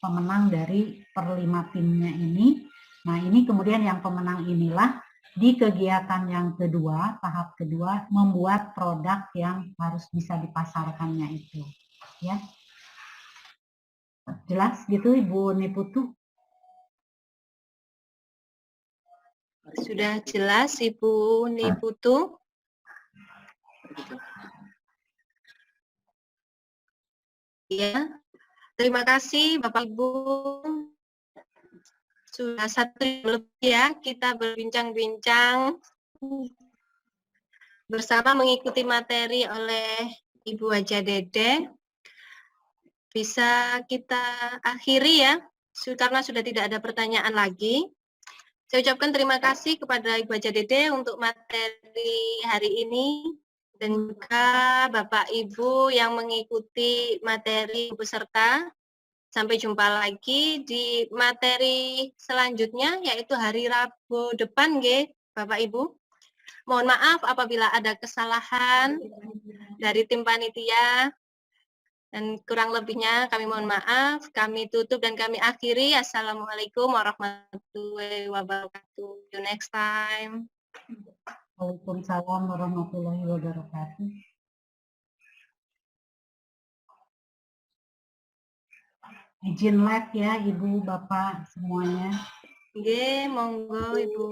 pemenang dari per 5 timnya ini. Nah ini kemudian yang pemenang inilah di kegiatan yang kedua, tahap kedua, membuat produk yang harus bisa dipasarkannya itu. Ya, jelas gitu Ibu Niputu? Sudah jelas Ibu Niputu? Ya, terima kasih Bapak Ibu. Sudah 1 jam lebih ya kita berbincang-bincang bersama mengikuti materi oleh Ibu Haja Dede. Bisa kita akhiri ya, karena sudah tidak ada pertanyaan lagi. Saya ucapkan terima kasih kepada Ibu Haja Dede untuk materi hari ini dan juga Bapak Ibu yang mengikuti materi peserta. Sampai jumpa lagi di materi selanjutnya, yaitu hari Rabu depan, nggih, Bapak Ibu. Mohon maaf apabila ada kesalahan dari tim panitia, dan kurang lebihnya kami mohon maaf. Kami tutup dan kami akhiri. Assalamualaikum warahmatullahi wabarakatuh. See you next time. Waalaikumsalam warahmatullahi wabarakatuh. Izin live ya Ibu, Bapak semuanya. Nggih, monggo Ibu.